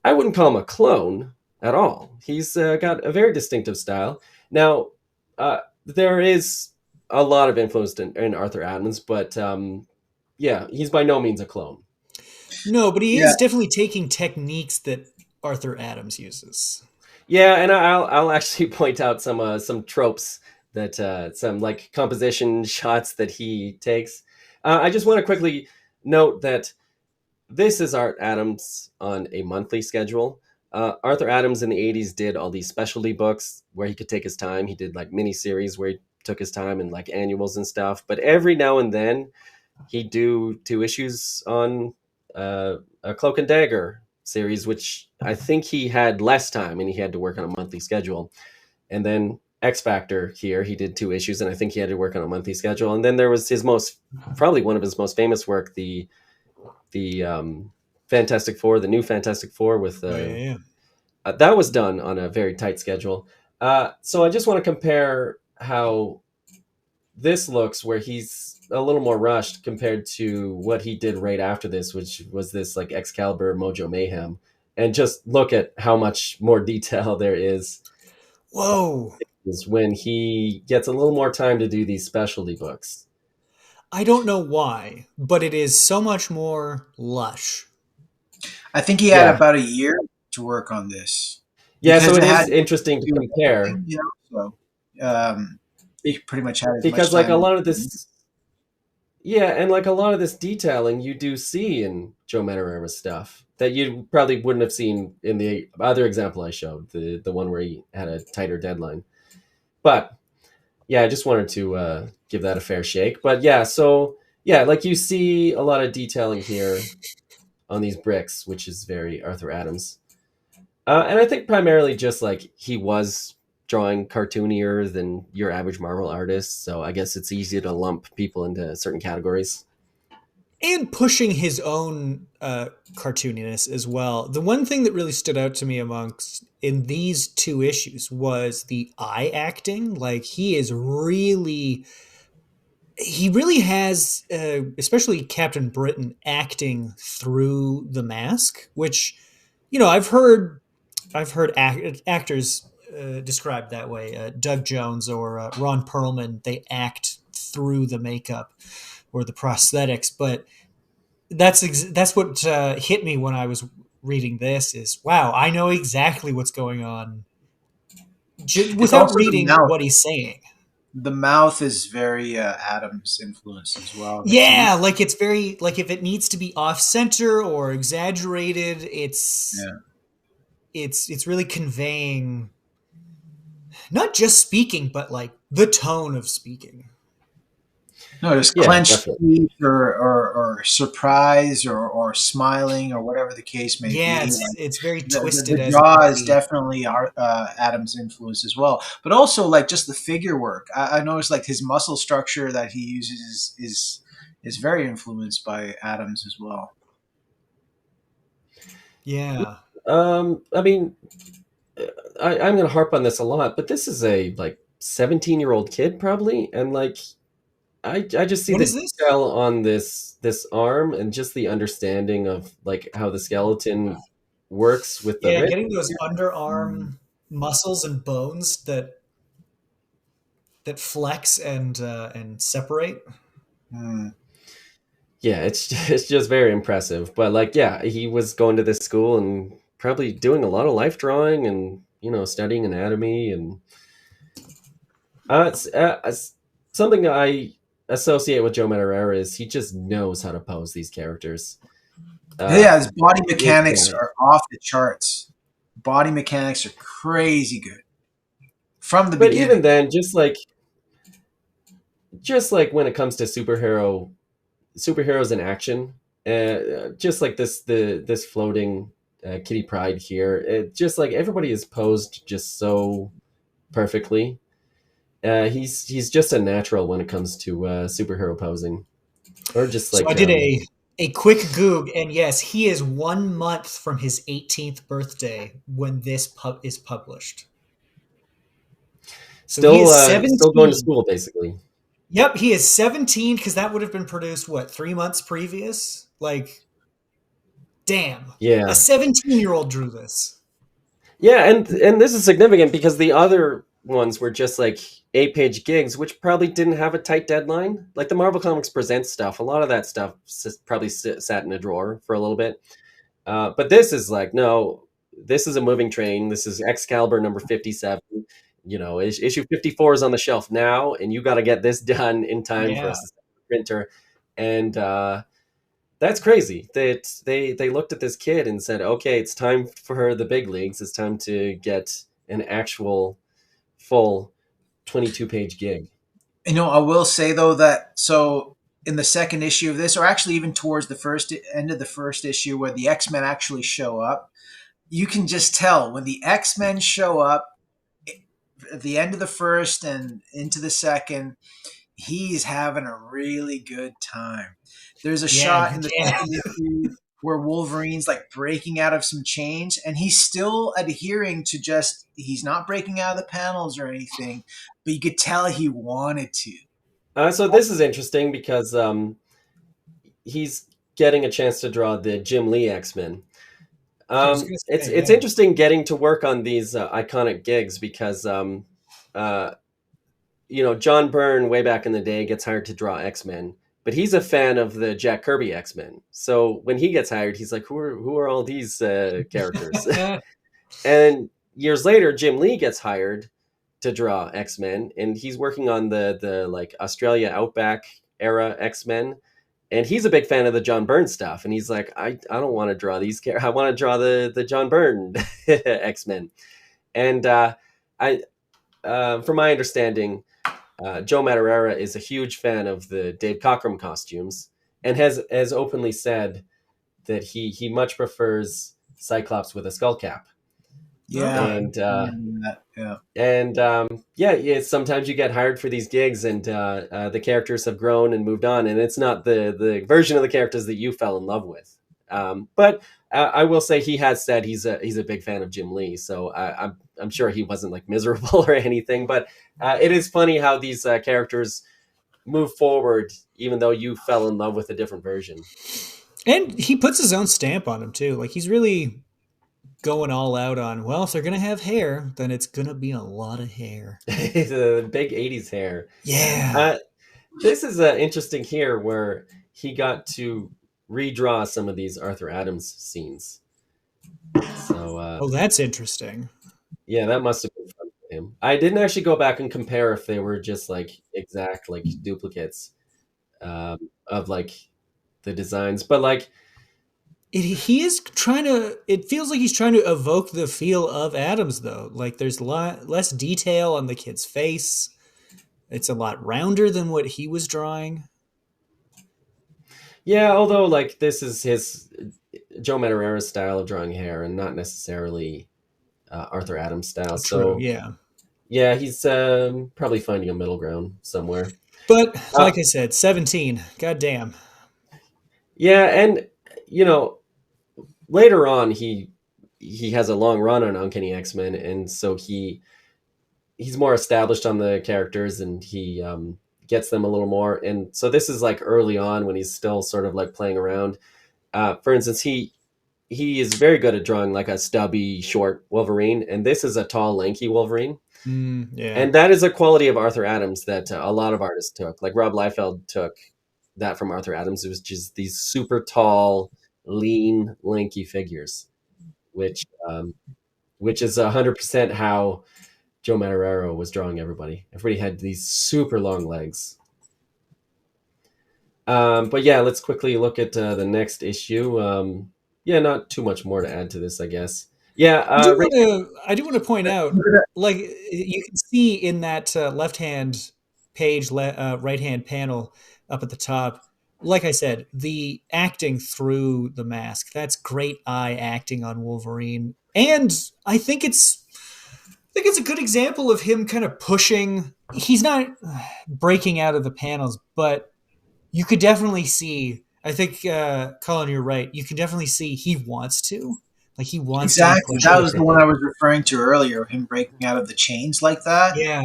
I wouldn't call him a clone at all. He's got a very distinctive style. Now, there is a lot of influence in Arthur Adams, but yeah, he's by no means a clone. No, but he Yeah, is definitely taking techniques that Arthur Adams uses. Yeah, and I'll actually point out some tropes that some like composition shots that he takes. I just want to quickly note that this is Art Adams on a monthly schedule. Arthur Adams in the '80s did all these specialty books where he could take his time. He did like mini series where he took his time and like annuals and stuff. But every now and then he'd do 2 issues on a Cloak and Dagger series, which I think he had less time and he had to work on a monthly schedule. And then X Factor here, he did 2 issues, and I think he had to work on a monthly schedule. And then there was his probably one of his most famous work, the Fantastic Four, the new Fantastic Four with Oh, yeah. that was done on a very tight schedule. So I just want to compare how this looks, where he's a little more rushed compared to what he did right after this, which was this like Excalibur Mojo Mayhem, and just look at how much more detail there Whoa. is when he gets a little more time to do these specialty books. I don't know why, but it is so much more lush. I think he had Yeah, about a year to work on this yeah. So because it it had is to interesting to do compare everything, you know. So he pretty much had as much because like a time. lot of this, yeah, and like a lot of this detailing you do see in Joe Madureira stuff that you probably wouldn't have seen in the other example I showed, the one where he had a tighter deadline. But yeah, I just wanted to give that a fair shake. But yeah, so yeah, like you see a lot of detailing here on these bricks, which is very Arthur Adams. And I think primarily just like he was drawing cartoonier than your average Marvel artist, so I guess it's easy to lump people into certain categories. And pushing his own cartooniness as well. The one thing that really stood out to me amongst in these 2 issues was the eye acting. Like he really has, especially Captain Britain acting through the mask, which I've heard actors described that way. Doug Jones or Ron Perlman, they act through the makeup or the prosthetics, but that's what hit me when I was reading this. Is wow, I know exactly what's going on It's without also the reading mouth. what he's saying. The mouth is very Adams influence as well. The Yeah, teeth. like it's very like if it needs to be off center or exaggerated, it's Yeah. it's it's really conveying not just speaking, but like the tone of speaking. No, there's Yeah, clenched definitely. teeth or surprise or smiling or whatever the case may Yeah, be. it's very The twisted as it jaw can is be. definitely Adam's influence as well, but also like just the figure work. I noticed like his muscle structure that he uses is very influenced by Adams as well. Yeah. I mean, I'm going to harp on this a lot, but this is a like 17-year-old kid probably, and like I just see What the is this? detail on this arm and just the understanding of like how the skeleton works with the Yeah, wrist. getting those Mm. underarm muscles and bones that flex and separate. Mm. Yeah, it's just very impressive. But like, yeah, he was going to this school and probably doing a lot of life drawing and studying anatomy and it's something I associate with Joe Madureira is he just knows how to pose these characters. Uh, Yeah, his body mechanics yeah, are off the charts. Body mechanics are crazy good from the but even beginning. then, just like just like when it comes to superheroes in action, just like this floating Kitty Pryde here, it just like everybody is posed just so perfectly. He's just a natural when it comes to superhero posing, or just So like I did a quick Goog, and yes, he is 1 month from his 18th birthday when this is published. So he is still going to 17. school basically. Yep, he is 17 because that would have been produced, what, 3 months previous? Like, damn. A Yeah, 17-year-old drew this. yeah, and this is significant because the other ones were just like 8-page gigs, which probably didn't have a tight deadline. Like the Marvel Comics Presents stuff, a lot of that stuff probably sat in a drawer for a little bit. But this is like, no, this is a moving train. This is Excalibur number 57. You know, issue 54 is on the shelf now, and you got to get this done in time for Yeah. us to send to the printer. And that's crazy. That they looked at this kid and said, okay, it's time for the big leagues. It's time to get an actual full 22-page gig. I will say though that so in the second issue of this, or actually even towards the first end of the first issue, where the X-Men actually show up, you can just tell when the X-Men show up at the end of the first and into the second, he's having a really good time. There's a shot in the Yeah. second issue where Wolverine's like breaking out of some chains, and he's still adhering to just, he's not breaking out of the panels or anything, but you could tell he wanted to. So this is interesting because he's getting a chance to draw the Jim Lee X-Men. I was going to say, It's yeah. interesting getting to work on these iconic gigs because John Byrne way back in the day gets hired to draw X-Men, but he's a fan of the Jack Kirby X-Men. So when he gets hired, he's like, who are all these characters? And years later, Jim Lee gets hired to draw X-Men, and he's working on the like Australia Outback era X-Men. And he's a big fan of the John Byrne stuff. And he's like, I don't want to draw these characters. I want to draw the John Byrne X-Men. And from my understanding, Joe Madureira is a huge fan of the Dave Cockrum costumes and has openly said that he much prefers Cyclops with a skull cap. Yeah. And Yeah. and sometimes you get hired for these gigs, and the characters have grown and moved on, and it's not the version of the characters that you fell in love with. But I will say he has said he's a big fan of Jim Lee, so I'm sure he wasn't like miserable or anything. But it is funny how these characters move forward, even though you fell in love with a different version. And he puts his own stamp on him, too. Like, he's really going all out on, well, if they're going to have hair, then it's going to be a lot of hair. It's a big 80s hair. Yeah. This is interesting here where he got to redraw some of these Arthur Adams scenes. So, that's interesting. Yeah, that must have been fun for him. I didn't actually go back and compare if they were just like exact like duplicates of like the designs, but like He is trying to. It feels like he's trying to evoke the feel of Adams, though. Like there's less detail on the kid's face. It's a lot rounder than what he was drawing. Yeah, although like this is his Joe Madureira's style of drawing hair, and not necessarily Arthur Adams' style. True, So yeah, he's probably finding a middle ground somewhere. But like I said, 17. Goddamn. Yeah, and later on he has a long run on Uncanny X-Men, and so he's more established on the characters, and he gets them a little more. And so this is like early on when he's still sort of like playing around. For instance, he is very good at drawing like a stubby, short Wolverine, and this is a tall, lanky Wolverine. Yeah. And that is a quality of Arthur Adams that a lot of artists took. Like Rob Liefeld took that from Arthur Adams. It was just these super tall, lean, lanky figures, which is 100% how Joe Madureira was drawing everybody. Everybody had these super long legs. But yeah, let's quickly look at the next issue. Not too much more to add to this, I guess. Yeah, I do want to point out, like you can see in that left hand page, right hand panel up at the top. Like I said, the acting through the mask, that's great eye acting on Wolverine. And I think it's a good example of him kind of pushing. He's not breaking out of the panels, but you could definitely see. I think, Colin, you're right. You can definitely see he wants to. Like, he wants to be Exactly. pushing. That was the one I was referring to earlier, him breaking out of the chains like that. Yeah.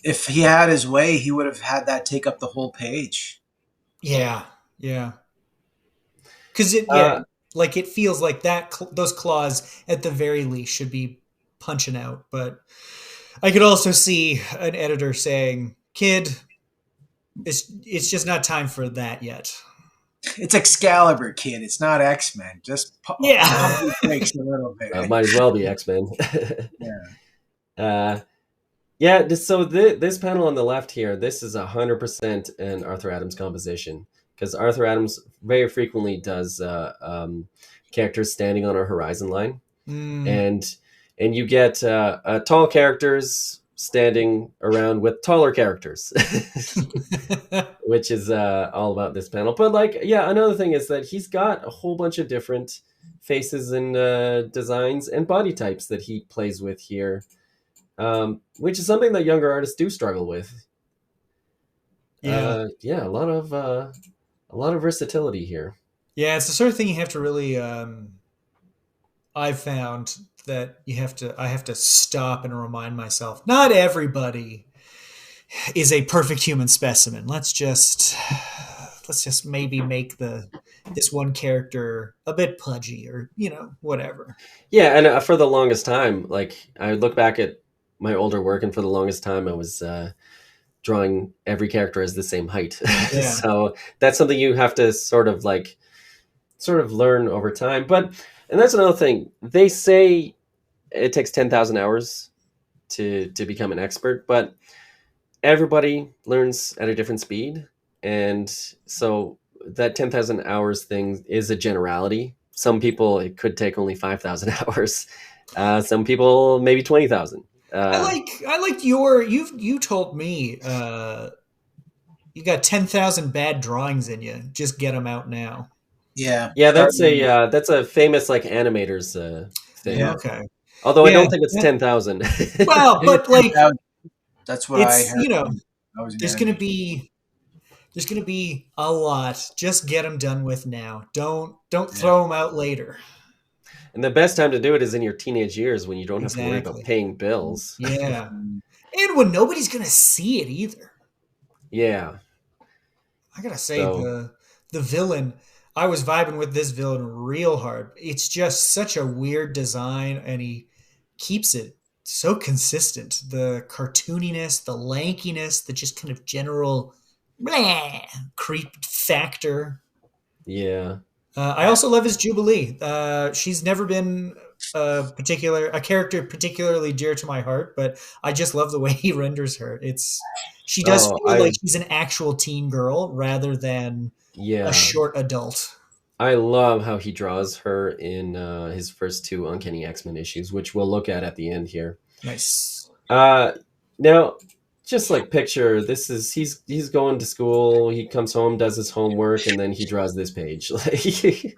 If he had his way, he would have had that take up the whole page. Yeah. Yeah. Because Uh, like it feels like that those claws at the very least should be punching out. But I could also see an editor saying, "Kid, it's just not time for that yet." It's Excalibur, kid. It's not X-Men. Just pump Yeah. your brakes a little bit. might as well be X-Men. Yeah. uh, yeah, so this panel on the left here, this is 100% an Arthur Adams composition, because Arthur Adams very frequently does characters standing on a horizon line, and you get tall characters standing around with taller characters, which is all about this panel. But like, yeah, another thing is that he's got a whole bunch of different faces and designs and body types that he plays with here, which is something that younger artists do struggle with. Yeah. Yeah, a lot of versatility here. Yeah, it's the sort of thing you have to really. I've found that I have to stop and remind myself. Not everybody is a perfect human specimen. Let's just maybe make this one character a bit pudgy, or whatever. Yeah, and for the longest time, like, I look back at my older work, and for the longest time, I was drawing every character as the same height. Yeah. So that's something you have to sort of learn over time. And that's another thing. They say it takes 10,000 hours to become an expert, but everybody learns at a different speed. And so that 10,000 hours thing is a generality. Some people, it could take only 5,000 hours. Some people, maybe 20,000. I like you told me you got 10,000 bad drawings in you. Just get them out now. Yeah. Yeah, that's a famous like animators thing. Yeah. Okay. Although I Yeah. don't think it's 10,000. Well, but like That's what I it's heard. I was there's gonna be a lot. Just get them done with now. Don't throw them out later. And the best time to do it is in your teenage years, when you don't have to worry about Exactly. paying bills. Yeah. And when nobody's gonna see it either. Yeah. I gotta say, So, the villain, I was vibing with this villain real hard. It's just such a weird design, and he keeps it so consistent. The cartooniness, the lankiness, the just kind of general blah, creep factor. yeah. I also love his Jubilee. She's never been a character particularly dear to my heart, but I just love the way he renders her. She does Oh, feel like she's an actual teen girl rather than yeah. a short adult. I love how he draws her in his first two Uncanny X-Men issues, which we'll look at the end here. Nice. Now, just like picture, this is he's going to school. He comes home, does his homework, and then he draws this page. Like,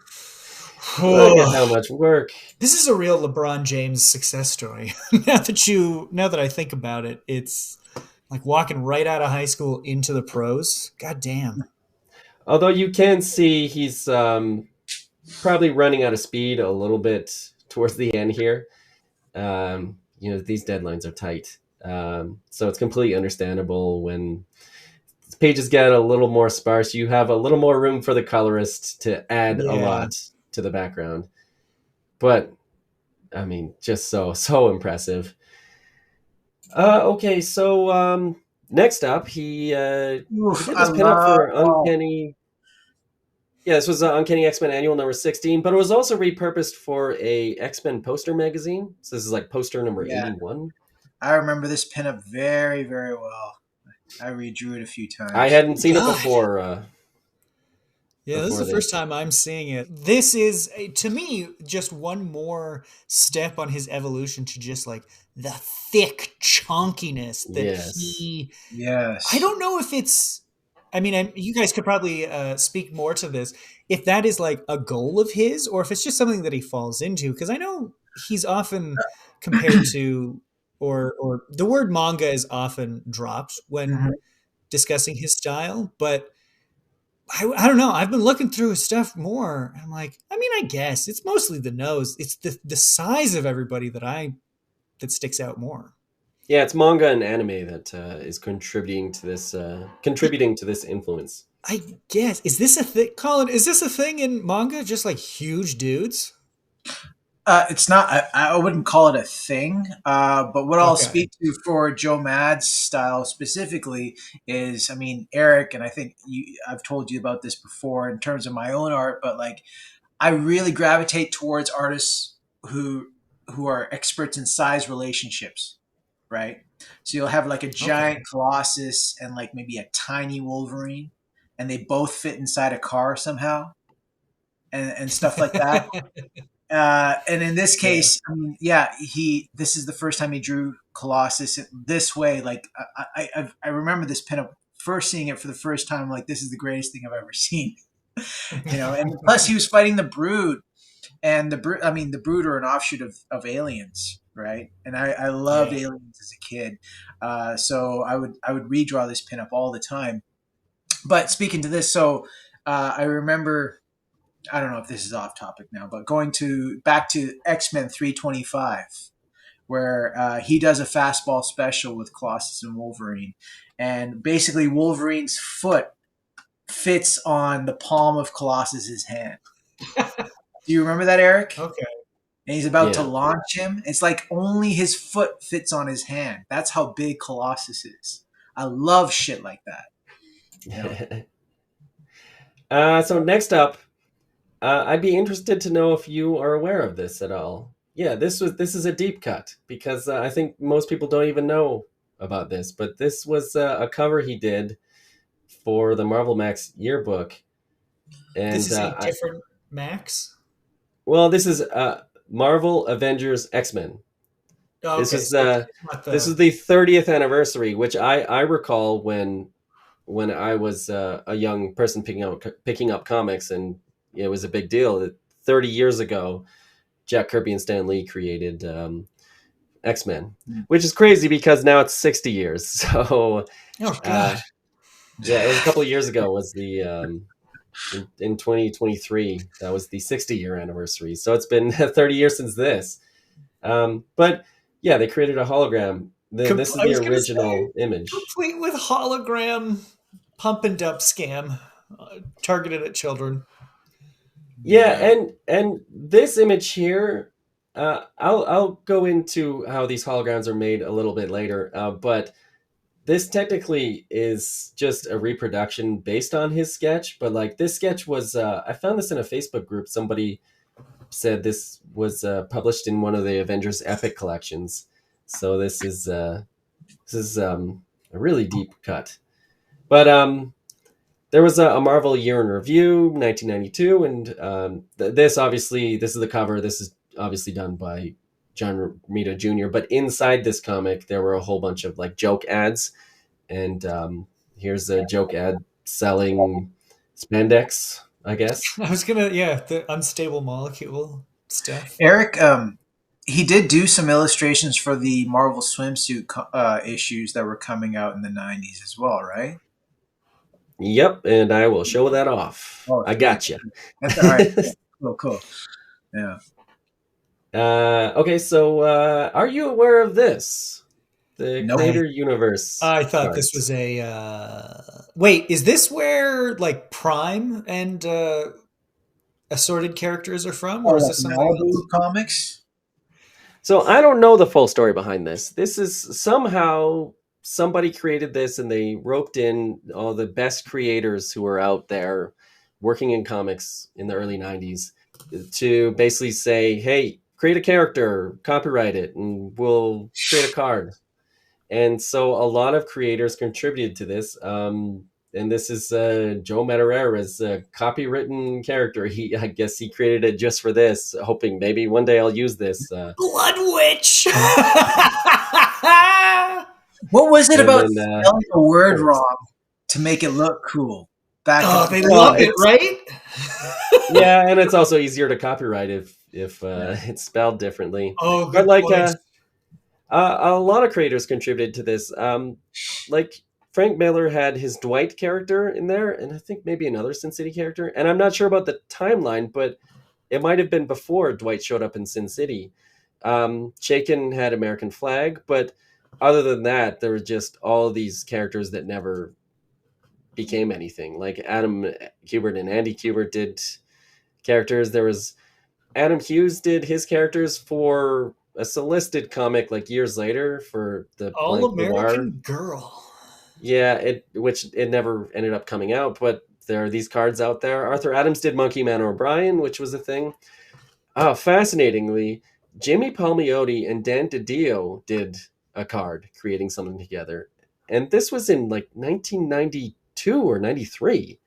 look at how much work. This is a real LeBron James success story. now that I think about it, it's like walking right out of high school into the pros. God damn. Although you can see he's probably running out of speed a little bit towards the end here. These deadlines are tight. So it's completely understandable when pages get a little more sparse. You have a little more room for the colorist to add a lot to the background. But, I mean, just so impressive. Okay, so next up, he did this pinup for Uncanny... Yeah, this was Uncanny X-Men Annual number 16, but it was also repurposed for a X-Men poster magazine. So this is like poster number 81. I remember this pinup very, very well. I redrew it a few times. I hadn't seen it before. Yeah, this is before the first this. time I'm seeing it. This is, to me, just one more step on his evolution to just like the thick chunkiness that Yes. I Yes. don't know if it's. I mean, you guys could probably speak more to this if that is like a goal of his, or if it's just something that he falls into. Because I know he's often compared to, or the word manga is often dropped when Mhm. discussing his style. But I don't know. I've been looking through his stuff more. And I'm like, I mean, I guess it's mostly the nose. It's the size of everybody that sticks out more. Yeah, it's manga and anime that is contributing to this influence. I guess. Is this a thing, Colin? Is this a thing in manga? Just like huge dudes? It's not. I wouldn't call it a thing. But what I'll Okay. speak to for Joe Mad's style specifically is, I mean, Eric, and I think I've told you about this before in terms of my own art. But like, I really gravitate towards artists who who are experts in size relationships, right? So you'll have like a Okay. giant Colossus and like maybe a tiny Wolverine, and they both fit inside a car somehow, and stuff like that. And in this Yeah. case, I mean, yeah, he. This is the first time he drew Colossus this way. Like I remember this pinup first seeing it for the first time. Like this is the greatest thing I've ever seen. And plus he was fighting the Brood, and the Brood. I mean, the Brood are an offshoot of Aliens, right? And I loved Yeah. Aliens as a kid, so I would redraw this pinup all the time. But speaking to this, so I remember, I don't know if this is off topic now, but going to back to X-Men 325, where he does a fastball special with Colossus and Wolverine, and basically Wolverine's foot fits on the palm of Colossus's hand. Do you remember that, Eric? Okay. And he's about to Yeah. launch him. It's like only his foot fits on his hand. That's how big Colossus is. I love shit like that. You know. So next up, I'd be interested to know if you are aware of this at all. Yeah, this is a deep cut because I think most people don't even know about this. But this was a cover he did for the Marvel Max yearbook, This and is a different Max. well, this is Marvel Avengers X-Men. Oh, This okay, is so it's not this is the. the 30th anniversary, which I recall when I was a young person picking up comics, and it was a big deal. 30 years ago, Jack Kirby and Stan Lee created X-Men, which is crazy because now it's 60 years. So Oh uh, God. yeah, it was a couple of years ago. Was the in 2023, that was the 60-year anniversary. So it's been 30 years since this. But yeah, they created a hologram. This is I the was gonna say original image. complete with hologram pump and dump scam targeted at children. Yeah, Yeah. and this image here, I'll go into how these holograms are made a little bit later. But this technically is just a reproduction based on his sketch. But like this sketch was, I found this in a Facebook group. Somebody said this was published in one of the Avengers Epic collections. So this is a really deep cut. But there was a Marvel Year in Review, 1992, and this is the cover. This is obviously done by John Romita Jr. But inside this comic, there were a whole bunch of like joke ads, and here's a joke ad selling spandex, I guess. I was gonna, yeah, the unstable molecule stuff. Eric, he did do some illustrations for the Marvel swimsuit issues that were coming out in the '90s as well, right? Yep, and I will show that off. Oh, I sweet. got you. That's all right. Cool, cool. Yeah. Okay, so are you aware of this? The Nope. Creator Universe I thought this cards. was a. Wait, is this where like Prime and assorted characters are from, or Oh, is like this something Malibu else? comics. So I don't know the full story behind this. This is somehow somebody created this and they roped in all the best creators who were out there working in comics in the early 90s to basically say, hey, create a character, copyright it, and we'll create a card. And so a lot of creators contributed to this. and this is Joe Madureira's copywritten character. I guess he created it just for this, hoping maybe one day I'll use this. Blood Witch. What was it And about then, spelling a word wrong to make it look cool? They love it, right? Yeah, and it's also easier to copyright if it's spelled differently. Oh, but good like point. a lot of creators contributed to this. Like Frank Miller had his Dwight character in there, and I think maybe another Sin City character. And I'm not sure about the timeline, but it might have been before Dwight showed up in Sin City. Shaken had American Flag, but other than that, there were just all these characters that never became anything. Like Adam Kubert and Andy Kubert did characters. There was Adam Hughes did his characters for a Solisted comic like years later for the All Blank American Noir. Girl. Yeah, which never ended up coming out, but there are these cards out there. Arthur Adams did Monkey Man O'Brien, which was a thing. Fascinatingly, Jimmy Palmiotti and Dan DiDio did a card, creating something together. And this was in like 1992 or 93.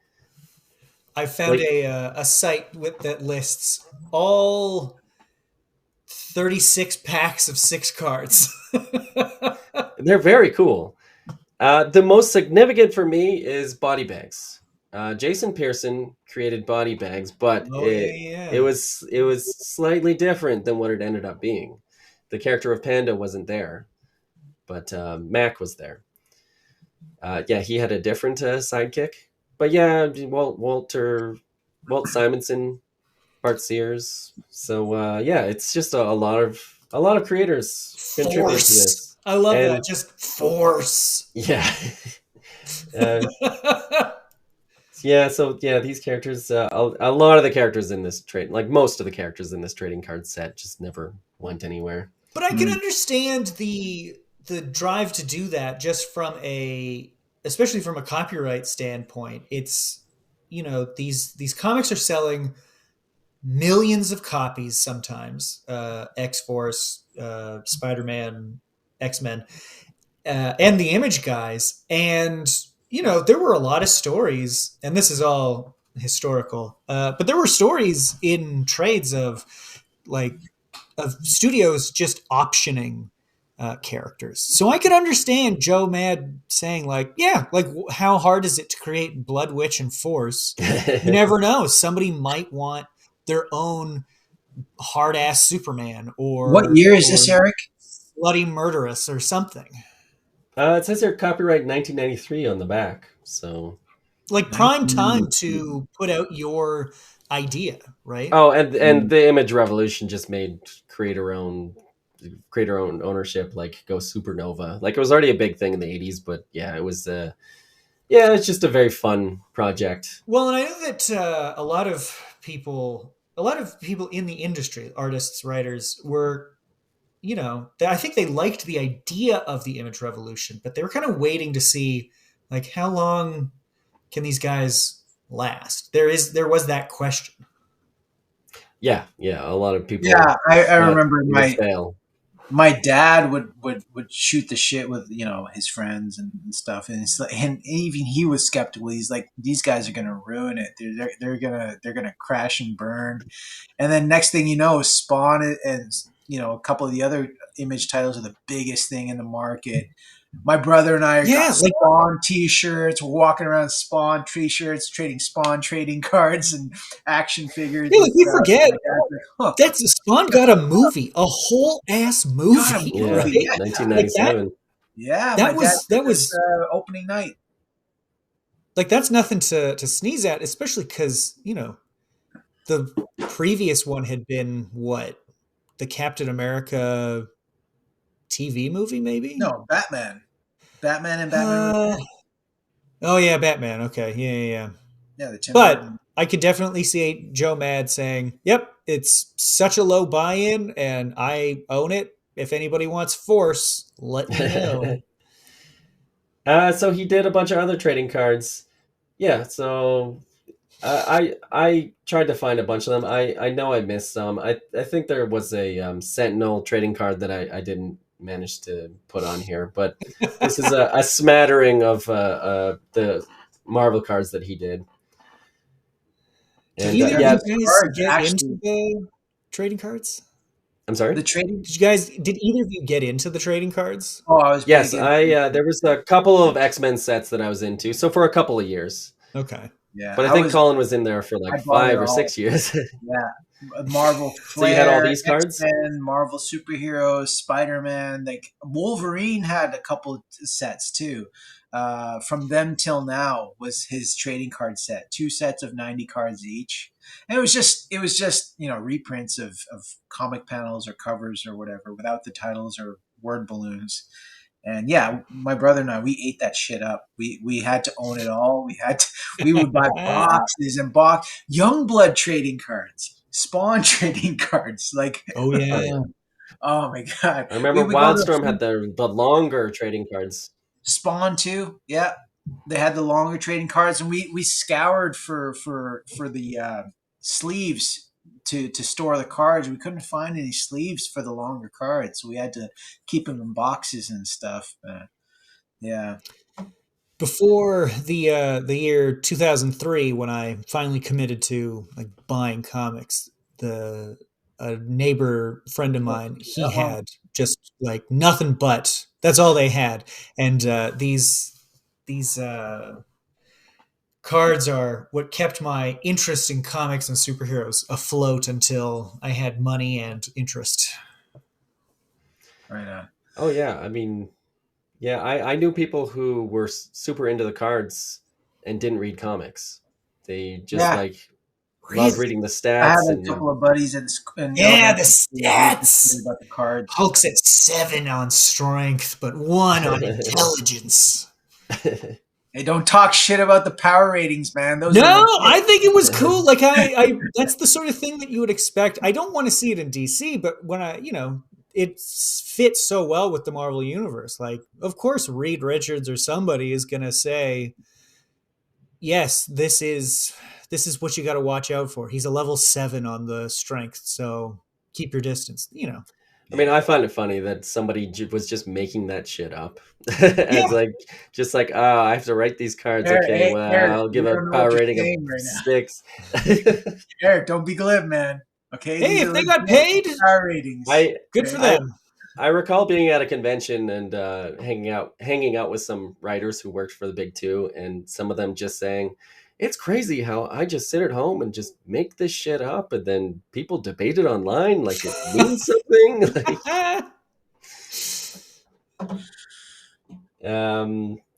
I found a site that lists all 36 packs of 6 cards. They're very cool. The most significant for me is body bags. Jason Pearson created body bags, but it was slightly different than what it ended up being. The character of Panda wasn't there, but Mac was there. He had a different sidekick. But yeah, Walt Simonson, Bart Sears. So it's just a lot of creators contributed to this. I love that. Just force. Yeah. These characters, a lot of the characters in this trade, like most of the characters in this trading card set, just never went anywhere. But I can understand the drive to do that just especially from a copyright standpoint. It's, these comics are selling millions of copies sometimes. X-Force, Spider-Man, X-Men, and the Image guys. And, there were a lot of stories, and this is all historical, but there were stories in trades of studios just optioning characters. So I could understand Joe Mad saying how hard is it to create Blood Witch and Force? You never know. Somebody might want their own hard ass Superman or what year is this, Eric? Bloody Murderous or something. It says here copyright 1993 on the back. So prime time to put out your idea, right? Oh, and the Image Revolution just made creator own ownership, like go Supernova. Like it was already a big thing in the 80s, but it was it's just a very fun project. Well, and I know that a lot of people in the industry, artists, writers, were, I think they liked the idea of the Image Revolution, but they were kind of waiting to see how long can these guys last. There was that question. A lot of people. Yeah, I remember my dad would shoot the shit with his friends and stuff, and and even he was skeptical. He's like, these guys are gonna ruin it. They're gonna crash and burn. And then next thing you know, Spawn and a couple of the other Image titles are the biggest thing in the market. My brother and I got Spawn T-shirts. We're walking around Spawn T-shirts, trading Spawn trading cards and action figures. Yeah, you forget that's Spawn got a movie, a whole ass movie, right? 1997. That was opening night. That's nothing to sneeze at, especially because the previous one had been the Captain America TV movie, maybe? No, Batman and Batman. Oh yeah, Batman. Okay, yeah. But I could definitely see Joe Mad saying, "Yep, it's such a low buy-in, and I own it. If anybody wants Force, let me know." So he did a bunch of other trading cards. Yeah. So I tried to find a bunch of them. I know I missed some. I think there was a Sentinel trading card that I didn't managed to put on here, but this is a smattering of the Marvel cards that he did. Did And either yeah, of you guys Cards get actually, into the trading cards? I'm sorry. the trading. Did either of you get into the trading cards? Oh, I was Yes, big into. there was a couple of X-Men sets that I was into. So for a couple of years, Okay. Yeah, but I think Colin was in there for I like bought it 5 or all. 6 years. Yeah, Marvel So you had all Flair, these X cards? Men, Marvel superheroes, Spider Man. Like Wolverine had a couple sets too. From them till now was his trading card set. 2 sets of 90 cards each, and it was just reprints of comic panels or covers or whatever without the titles or word balloons. And yeah, my brother and I, we ate that shit up. We had to own it all. We would buy boxes and Youngblood trading cards, Spawn trading cards. Like, Oh Oh yeah. yeah. oh my god, I we remember would go to Wildstorm had the longer trading cards. Spawn too. Yeah, they had the longer trading cards, and we scoured for the sleeves to store the cards. We couldn't find any sleeves for the longer cards, so we had to keep them in boxes and stuff. Yeah. Before the year 2003, when I finally committed to like buying comics, the a neighbor friend of mine, he Uh-huh. had just like nothing but that's all they had, and these cards are what kept my interest in comics and superheroes afloat until I had money and interest. Right on. Oh yeah, I mean, yeah, I knew people who were super into the cards and didn't read comics. They just Yeah, like loved Really? reading the I had stats a and couple of buddies in Yeah, elementary the school that we just stats. learned about the cards. Hulk's at 7 on strength, but 1 on intelligence. Hey, don't talk shit about the power ratings, man. Those No, are I legit. think it was cool. Like I that's the sort of thing that you would expect. I don't want to see it in DC, but when it fits so well with the Marvel universe. Like, of course, Reed Richards or somebody is going to say, "Yes, this is what you got to watch out for. He's a level 7 on the strength, so keep your distance." I mean, Yeah. I find it funny that somebody was just making that shit up. As Yeah, like, just like, oh, I have to write these cards. Eric, Okay, hey, well, Eric, I'll give you a don't know what power you're rating of saying right now. 6. Eric, don't be glib, man. Okay, hey, these if are they got legit paid, power ratings. I good for Okay. I them. I recall being at a convention and hanging out with some writers who worked for the big two, and some of them just saying, "It's crazy how I just sit at home and just make this shit up, and then people debate it online like it means something."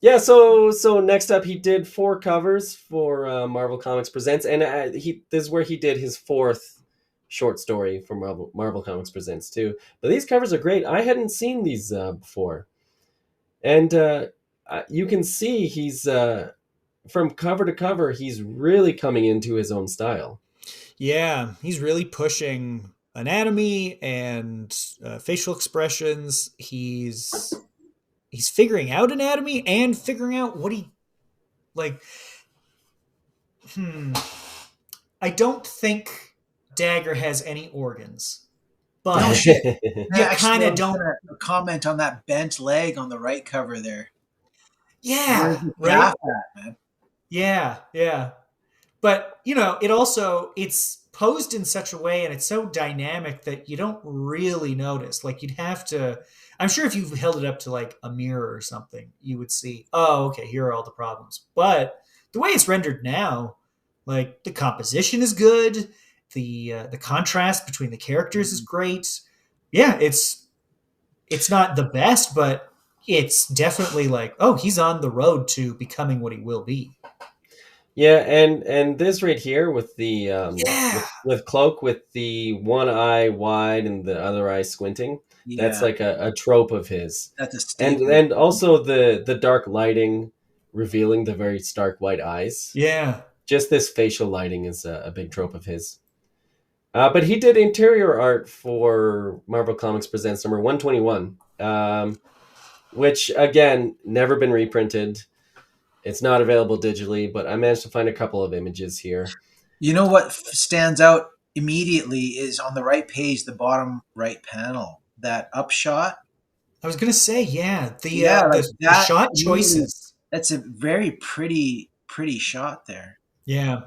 Yeah. So next up, he did 4 covers for Marvel Comics Presents, and this is where he did his 4th short story for Marvel Comics Presents too. But these covers are great. I hadn't seen these before, and you can see he's from cover to cover, he's really coming into his own style. Yeah, he's really pushing anatomy and facial expressions. He's figuring out anatomy and figuring out what he like. Hmm. I don't think Dagger has any organs, No but shit. you Actually, kind I of was don't. gonna comment on that bent leg on the right cover there. Where's Yeah, the right. calf at, man? Yeah, yeah. But it's posed in such a way and it's so dynamic that you don't really notice. Like you'd have to. I'm sure if you held it up to like a mirror or something, you would see. Oh, okay, here are all the problems. But the way it's rendered now, like the composition is good, the contrast between the characters is great. Yeah, it's not the best, but it's definitely like, oh, he's on the road to becoming what he will be. Yeah, and this right here with the Yeah. with Cloak with the one eye wide and the other eye squinting, that's Yeah, like a trope of his. that's a And staple. and also the dark lighting revealing the very stark white eyes. Yeah. Just this facial lighting is a big trope of his. But he did interior art for Marvel Comics Presents number 121, which again never been reprinted. It's not available digitally, but I managed to find a couple of images here. You know what stands out immediately is on the right page, the bottom right panel, that upshot. I was gonna say, yeah, the Yeah, uh, like the the that shot immediately. choices. That's a very pretty pretty shot there. Yeah.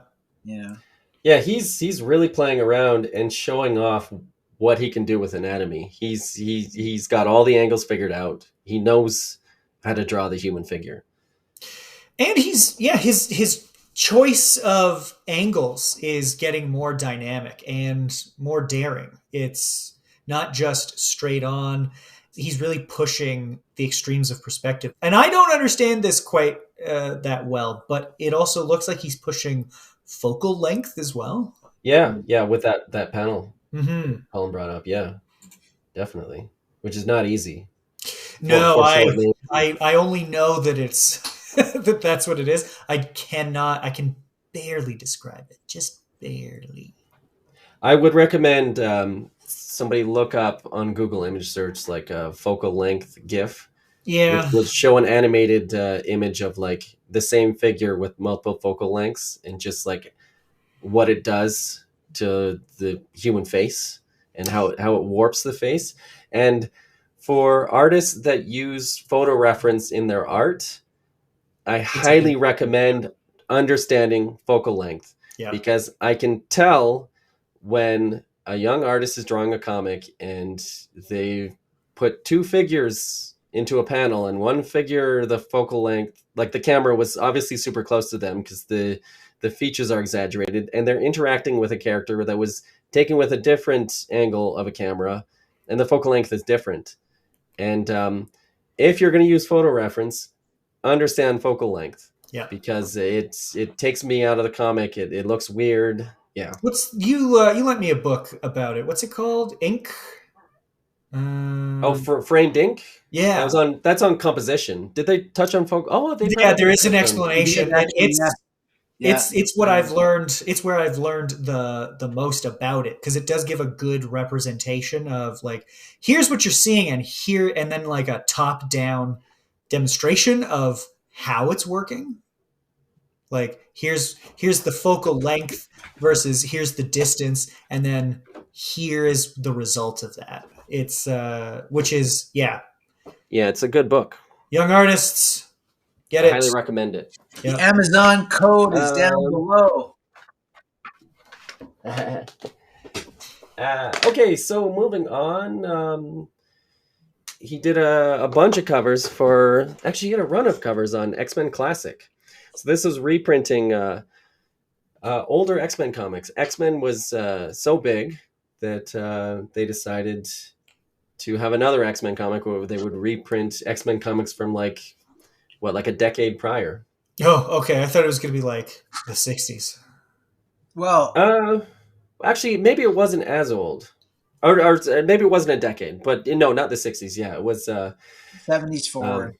Yeah. Yeah, he's really playing around and showing off what he can do with anatomy. He's got all the angles figured out. He knows how to draw the human figure. And his choice of angles is getting more dynamic and more daring. It's not just straight on. He's really pushing the extremes of perspective. And I don't understand this quite that well, but it also looks like he's pushing focal length as well. Yeah, with that panel Mm-hmm. Colin brought up. Yeah, definitely, which is not easy. No, for I, short names. I only know that it's that's what it is. I can barely describe it, just barely. I would recommend somebody look up on Google image search like a focal length GIF, which Yeah, would show an animated image of like the same figure with multiple focal lengths and just like what it does to the human face and how it warps the face. And for artists that use photo reference in their art, I highly recommend understanding focal length, yeah, because I can tell when a young artist is drawing a comic and they put two figures into a panel, and one figure, the focal length, like the camera was obviously super close to them because the features are exaggerated, and they're interacting with a character that was taken with a different angle of a camera, and the focal length is different. And if you're going to use photo reference, understand focal length. yeah. Because it takes me out of the comic. It looks weird. Yeah. What's you lent me a book about it? What's it called? Ink. For framed ink. Yeah, That's on composition. Did they touch on focal? Oh, they yeah. There is an touched on- explanation, Yeah, and yeah. it's what I've learned. It's where I've learned the most about it, because it does give a good representation of like, here's what you're seeing, and here, and then like a top down demonstration of how it's working. Like here's the focal length versus here's the distance, and then here is the result of that. It's which is Yeah, it's a good book. young artists get I it. highly recommend it. Yep. The Amazon code is down below. Okay, so moving on. He did a bunch of covers for. Actually, he had a run of covers on X-Men Classic. So this was reprinting older X-Men comics. X-Men was so big that they decided to have another X-Men comic where they would reprint X-Men comics from like a decade prior. Oh, okay. I thought it was going to be like the 60s. Well, Actually, maybe it wasn't as old. Or maybe it wasn't a decade, but no, not the 60s. Yeah, it was 70s forward.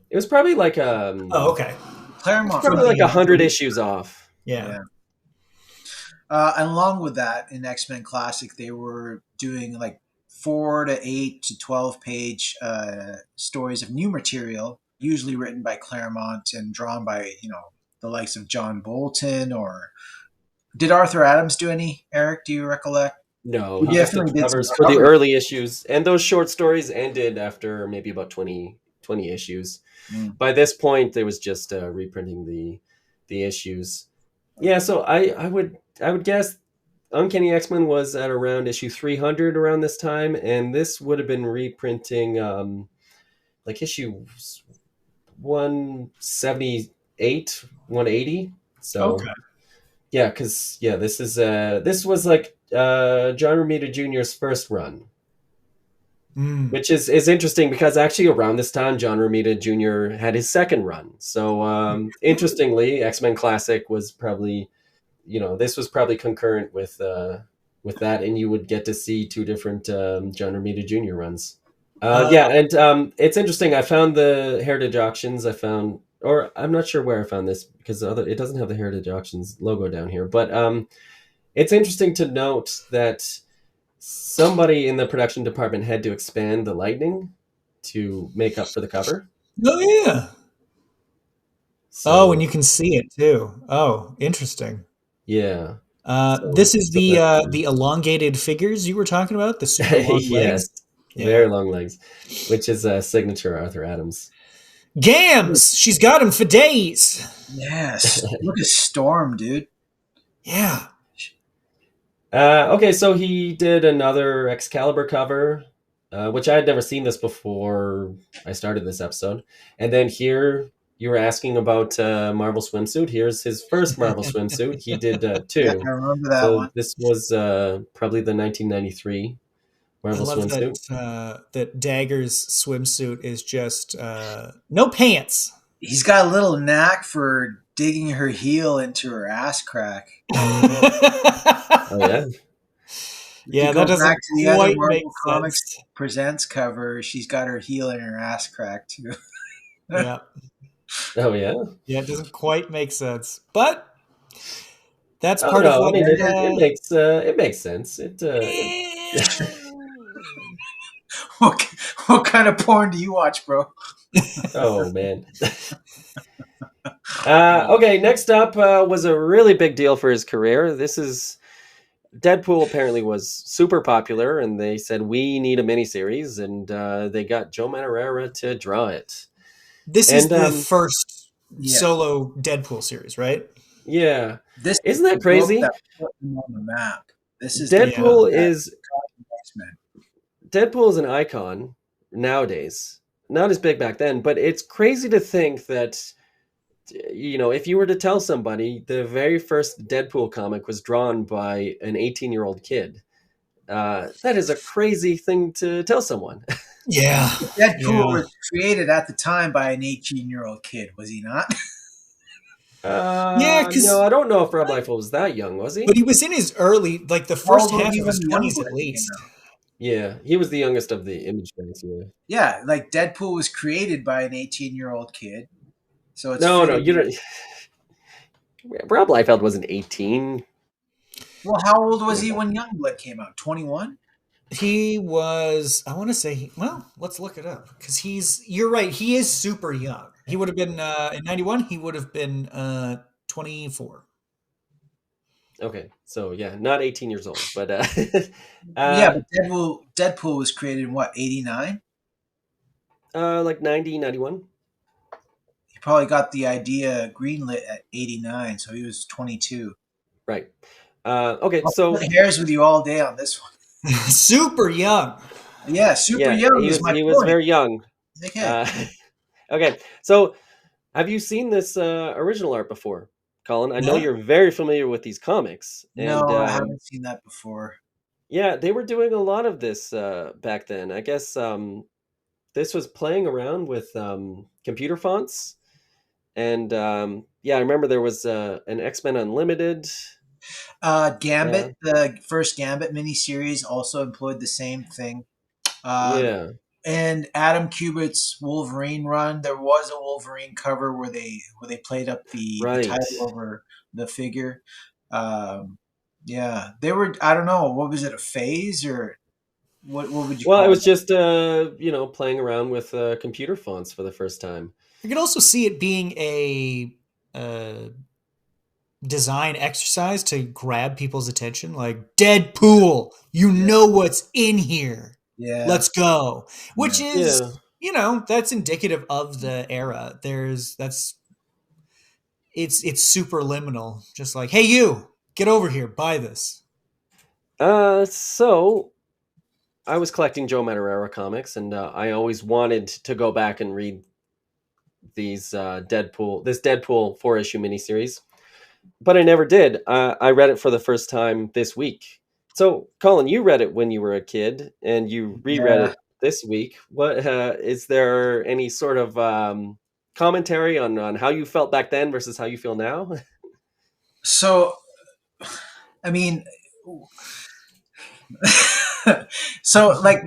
it was probably like Oh, okay. Claremont. probably like 100 issues off. Yeah. And along with that, in X-Men Classic, they were doing like 4 to 8 to 12 page stories of new material, usually written by Claremont and drawn by, the likes of John Bolton. Or did Arthur Adams do any? Eric, do you recollect? No, He he just definitely did did some covers for the covers. early issues, and those short stories ended after maybe about 20 issues. By this point, they was just reprinting the issues. Yeah, so I would guess Uncanny X-Men was at around issue 300 around this time, and this would have been reprinting like issue 178, 180. So Okay. yeah, because this was like John Romita Jr.'s first run, which is interesting because actually around this time John Romita Jr. had his second run. So interestingly, X-Men Classic was probably, this was probably concurrent with that, and you would get to see two different John Romita Jr. runs. And it's interesting. I found the Heritage Auctions. Or I'm not sure where I found this because it doesn't have the Heritage Auctions logo down here. But it's interesting to note that somebody in the production department had to expand the lightning to make up for the cover. Oh, yeah. So, and you can see it too. Oh, interesting. yeah. This is the elongated figures you were talking about, the super long legs. Yes, very long legs, which is a signature Arthur Adams. Gams, she's got him for days. Yes. Look at Storm, dude. Yeah. Okay, so he did another Excalibur cover, which I had never seen this before I started this episode. And then here you were asking about Marvel swimsuit. Here's his first Marvel swimsuit. He did Yeah, two. I remember that So one. this was probably the 1993 I Marvel love that swimsuit. that Dagger's swimsuit is just no pants. He's got a little knack for digging her heel into her ass crack. Oh yeah. If you Yeah, that go doesn't back to the other quite make Marvel Comics sense. Presents cover, she's got her heel in her ass crack too. Yeah. Oh yeah. Yeah, it doesn't quite make sense. But that's Oh part of no, I what mean it makes sense. what, what kind of porn do you watch, bro? Oh man. Okay, next up was a really big deal for his career. This is Deadpool. Apparently, was super popular, and they said we need a miniseries, and they got Joe Madureira to draw it. This is And the first Yeah, solo Deadpool series, right? yeah, this is isn't that the book crazy? that put him on the map. This is the Yeah. book Deadpool that is got X-Men. Deadpool is an icon nowadays. Not as big back then, but it's crazy to think that if you were to tell somebody the very first Deadpool comic was drawn by an 18-year-old kid, that is a crazy thing to tell someone. Yeah. Deadpool Yeah. was created at the time by an 18-year-old kid, was he not? Yeah, No, because I don't know if Rob Liefeld was that young, was but he? he was in his early, like the How first old was half he of when his the 20s at Youngblood came least. out? Yeah, he was the youngest of the Image guys. Yeah. Yeah, like Deadpool was created by an 18-year-old kid, so it's No, fitting. you don't. Rob Liefeld wasn't 18. Well, how old was he Yeah. when Youngblood came out? 21? He was, I want to say, well, let's look it up because you're right, he is super young. He would have been, in 91, he would have been 24. Okay, so yeah, not 18 years old, but Yeah, uh, but Deadpool was created in what, 89? like 90, 91. He probably got the idea greenlit at 89, so he was 22. Right. Okay, I'll so split hairs with you all day on this one. Super young. Yeah, super yeah, young he is was my he was point. very young. Okay. Okay, so have you seen this original art before, Colin? I know No? you're very familiar with these comics, and No, I haven't seen that before. yeah, they were doing a lot of this back then. I guess this was playing around with computer fonts, and yeah, I remember there was an X-Men Unlimited. Gambit, the first Gambit miniseries, also employed the same thing. Uh, Yeah, and Adam Kubert's Wolverine run, there was a Wolverine cover where they played up the right. title over the figure. Yeah, they were. I don't know. What was it? A phase or what would you Well, it call was it? just playing around with computer fonts for the first time. I could also see it being a uh, design exercise to grab people's attention, like Deadpool, you Yeah, know what's in here. yeah, Let's go. Which yeah. is, Yeah. that's indicative of the era. It's super liminal. Just like, hey you, get over here, buy this. So I was collecting Joe Madureira comics, and I always wanted to go back and read this Deadpool 4-issue miniseries, but I never did. I read it for the first time this week. So, Colin, you read it when you were a kid, and you reread Yeah. it this week. What is there any sort of commentary on how you felt back then versus how you feel now? So, I mean, so like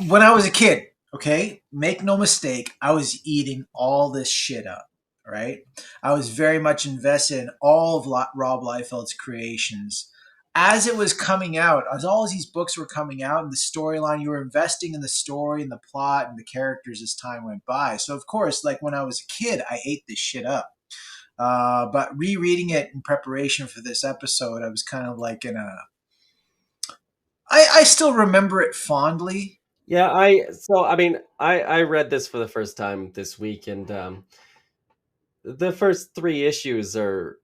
when I was a kid, okay, make no mistake, I was eating all this shit up, right? I was very much invested in all of Rob Liefeld's creations. As it was coming out, as all of these books were coming out and the storyline, you were investing in the story and the plot and the characters as time went by. So, of course, like when I was a kid, I ate this shit up. But rereading it in preparation for this episode, I was kind of like I still remember it fondly. Yeah, I read this for the first time this week, and the first three issues are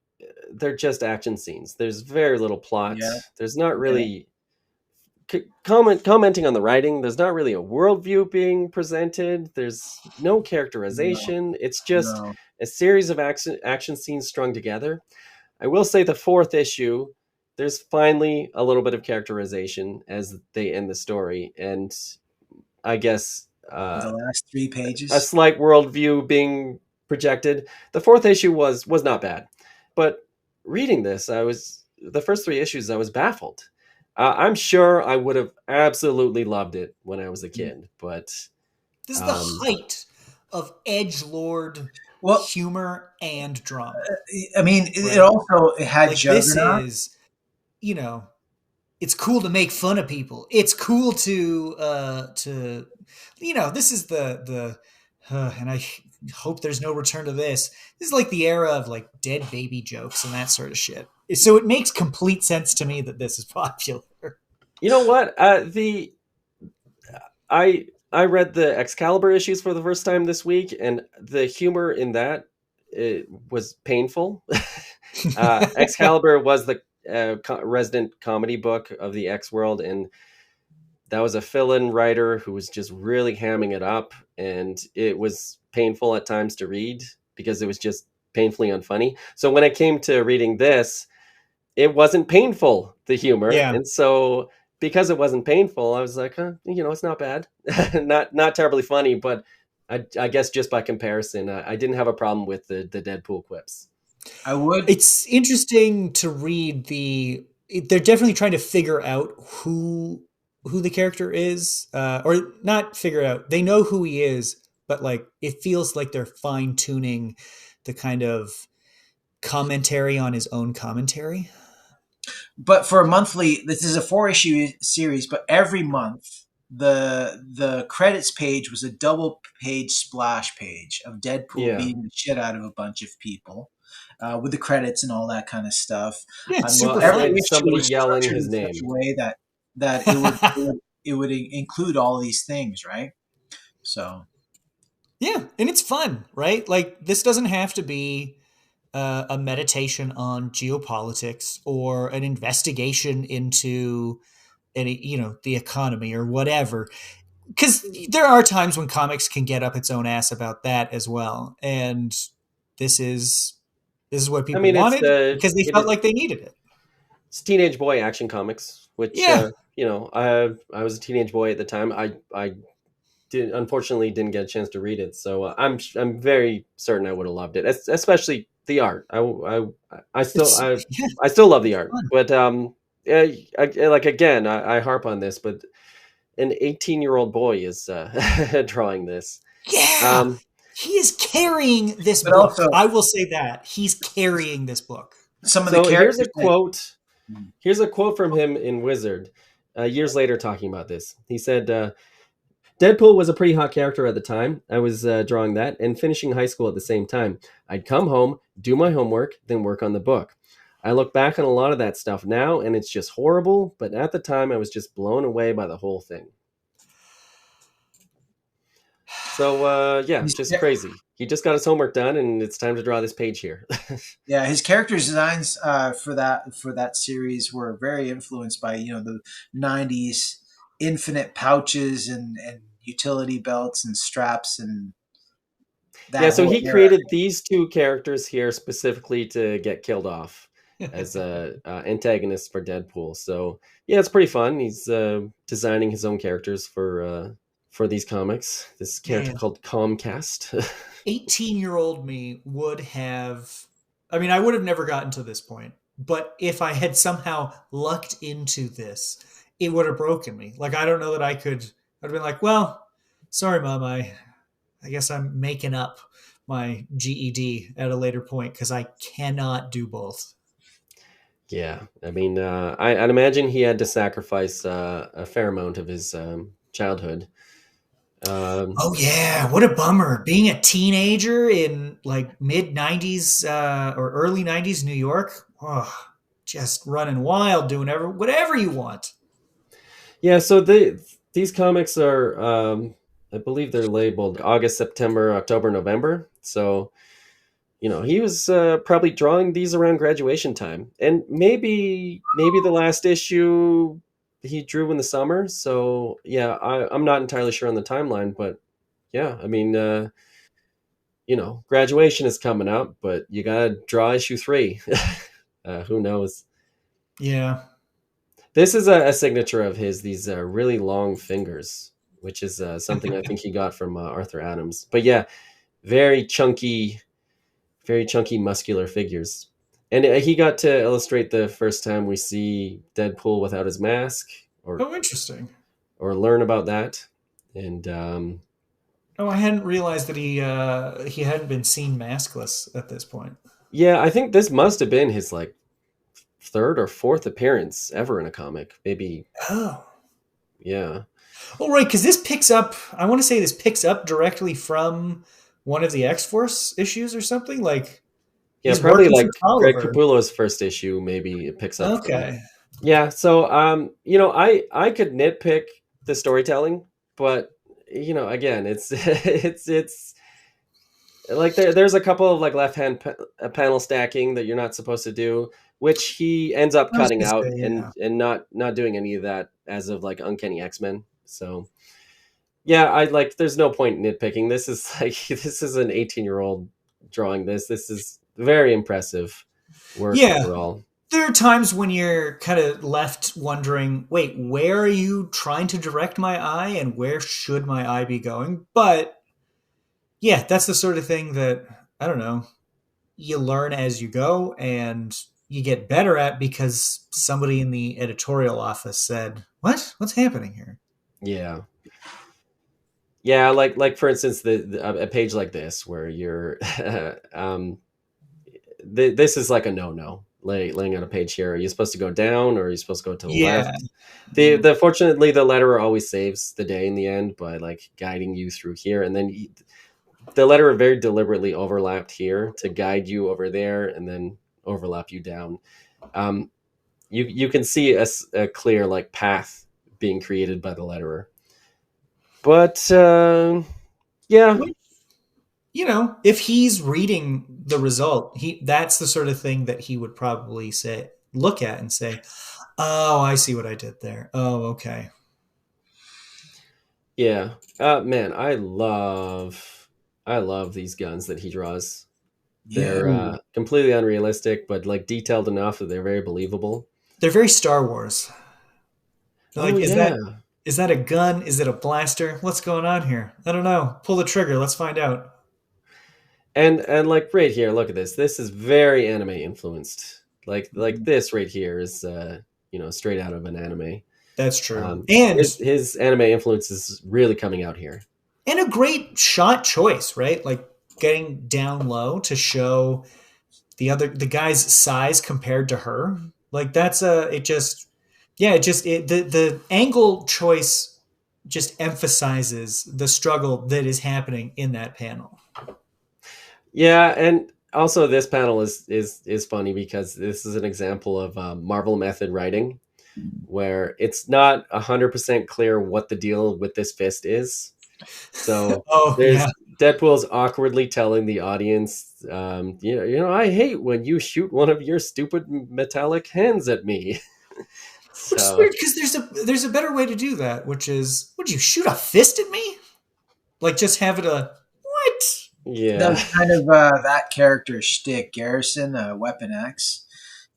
they're just action scenes. There's very little plot. Yeah. There's not Okay. really commenting on the writing. There's not really a worldview being presented. There's no No. characterization. It's just No. a series of action scenes strung together. I will say the fourth issue, there's finally a little bit of characterization as they end the story, and I guess The last three a pages. slight worldview being projected. The fourth issue was not bad, but reading this, I was the first three issues I was baffled. I'm sure I would have absolutely loved it when I was a kid, but This is the um, height of edge lord Well, humor and drama, I mean, it right? also it had Like this Juggernaut. is, you know, it's cool to make fun of people. It's cool to this is and I hope there's no return to this. This is like the era of like dead baby jokes and that sort of shit. So it makes complete sense to me that this is popular. you know what? The I read the Excalibur issues for the first time this week, and the humor in that it was painful. Excalibur was the resident comedy book of the X world, and that was a fill-in writer who was just really hamming it up, and it was painful at times to read because it was just painfully unfunny. So when it came to reading this, it wasn't painful, the humor, Yeah. and so because it wasn't painful, I was like, huh, it's not bad, not terribly funny, but I guess just by comparison, I didn't have a problem with the Deadpool quips. I would. It's interesting to read they're definitely trying to figure out who the character is, or not figure out. They know who he is, but like it feels like they're fine tuning the kind of commentary on his own commentary. But for a monthly, this is a 4 issue series. But every month, the credits page was a double page splash page of Deadpool Yeah, beating the shit out of a bunch of people, with the credits and all that kind of stuff. Yeah, I it's mean, super well, every fun. and issue somebody was yelling structured his in such a name. way that it would include all these things, right? So Yeah, and it's fun, right? Like this doesn't have to be a meditation on geopolitics or an investigation into the economy or whatever, because there are times when comics can get up its own ass about that as well, and this is this is what I people mean, wanted because they felt like they needed it. it's teenage boy action comics, which Yeah. I was a teenage boy at the time. I did unfortunately didn't get a chance to read it, so I'm very certain I would have loved it, especially the art. I still It's yeah, I still love the art, fun. but yeah, like again, I harp on this, but an 18-year-old boy is drawing this. Yeah, Um, he is carrying this but book. also I will say that he's carrying this book. some of the so characters that Here's a quote from him in Wizard, years later, talking about this. He said, Deadpool was a pretty hot character at the time. I was drawing that and finishing high school at the same time. I'd come home, do my homework, then work on the book. I look back on a lot of that stuff now, and it's just horrible, but at the time, I was just blown away by the whole thing. So, yeah, he's, just crazy. He just got his homework done, and it's time to draw this page here. yeah, his character designs for that series were very influenced by the '90s infinite pouches and utility belts and straps and Yeah, that so whole he era. created these two characters here specifically to get killed off as antagonists for Deadpool. So yeah, it's pretty fun. He's designing his own characters for these comics. This character Man, called Comcast. 18-year-old me would have, I mean, I would have never gotten to this point, but if I had somehow lucked into this, it would have broken me. Like, I don't know that I'd have been like, well, sorry, mom, I guess I'm making up my GED at a later point because I cannot do both. Yeah, I mean, I'd imagine he had to sacrifice a fair amount of his childhood. Um, Oh yeah, what a bummer! Being a teenager in like mid '90s or early '90s New York, oh, just running wild, doing whatever you want. yeah, so these comics are, I believe they're labeled August, September, October, November. So, he was probably drawing these around graduation time, and maybe the last issue he drew in the summer. So yeah, I'm not entirely sure on the timeline, but yeah, I mean, graduation is coming up, but you gotta draw issue 3. Who knows? Yeah. This is a signature of his, these really long fingers, which is something I think he got from Arthur Adams. But yeah, very chunky, very chunky, muscular figures. And he got to illustrate the first time we see Deadpool without his mask, or Oh, interesting. or learn about that. And Oh, I hadn't realized that he hadn't been seen maskless at this point. yeah, I think this must have been his like third or fourth appearance ever in a comic. Maybe, Oh. yeah. Oh, right, because this picks up. I want to say this picks up directly from one of the X Force issues or something. Like Yeah, he's probably working like through Greg Oliver. Capullo's first issue, maybe it picks up from. Okay. Yeah, so I could nitpick the storytelling, but again, it's it's like there's a couple of like left hand panel stacking that you're not supposed to do, which he ends up I was cutting gonna out say, yeah. and not doing any of that as of like Uncanny X-Men. So yeah, I like there's no point nitpicking. This is like this is an 18-year-old drawing this. This is very impressive work Yeah. overall. There are times when you're kind of left wondering, wait, where are you trying to direct my eye and where should my eye be going? But yeah, that's the sort of thing that, I don't know, you learn as you go and you get better at because somebody in the editorial office said, "What? What's happening here?" Yeah. Yeah, like for instance, a page like this where you're, this is like a no. Laying out a page here. Are you supposed to go down, or are you supposed to go to the Yeah. left? The fortunately the letterer always saves the day in the end by like guiding you through here, and then the letterer very deliberately overlapped here to guide you over there, and then overlap you down. Um, you can see a clear like path being created by the letterer, but yeah. If he's reading the result, that's the sort of thing that he would probably say, look at and say, "Oh, I see what I did there. Oh, okay." Yeah. Man, I love these guns that he draws. Yeah. They're completely unrealistic, but like detailed enough that they're very believable. They're very Star Wars. Oh Like, yeah. is that a gun? Is it a blaster? What's going on here? I don't know. Pull the trigger. Let's find out. And like right here, look at this. This is very anime influenced. Like this right here is straight out of an anime. That's true. And His anime influence is really coming out here. a great shot choice, right? Like getting down low to show the guy's size compared to her. Like that's it just yeah, the angle choice just emphasizes the struggle that is happening in that panel. Yeah, and also this panel is funny because this is an example of Marvel method writing, where it's not 100% clear what the deal with this fist is. So Oh there's yeah. Deadpool's awkwardly telling the audience, I hate when you shoot one of your stupid metallic hands at me. Which is So weird because there's a better way to do that, which is, would you shoot a fist at me? Like just have it a what? yeah, That's kind of that character's shtick. Garrison, Weapon X.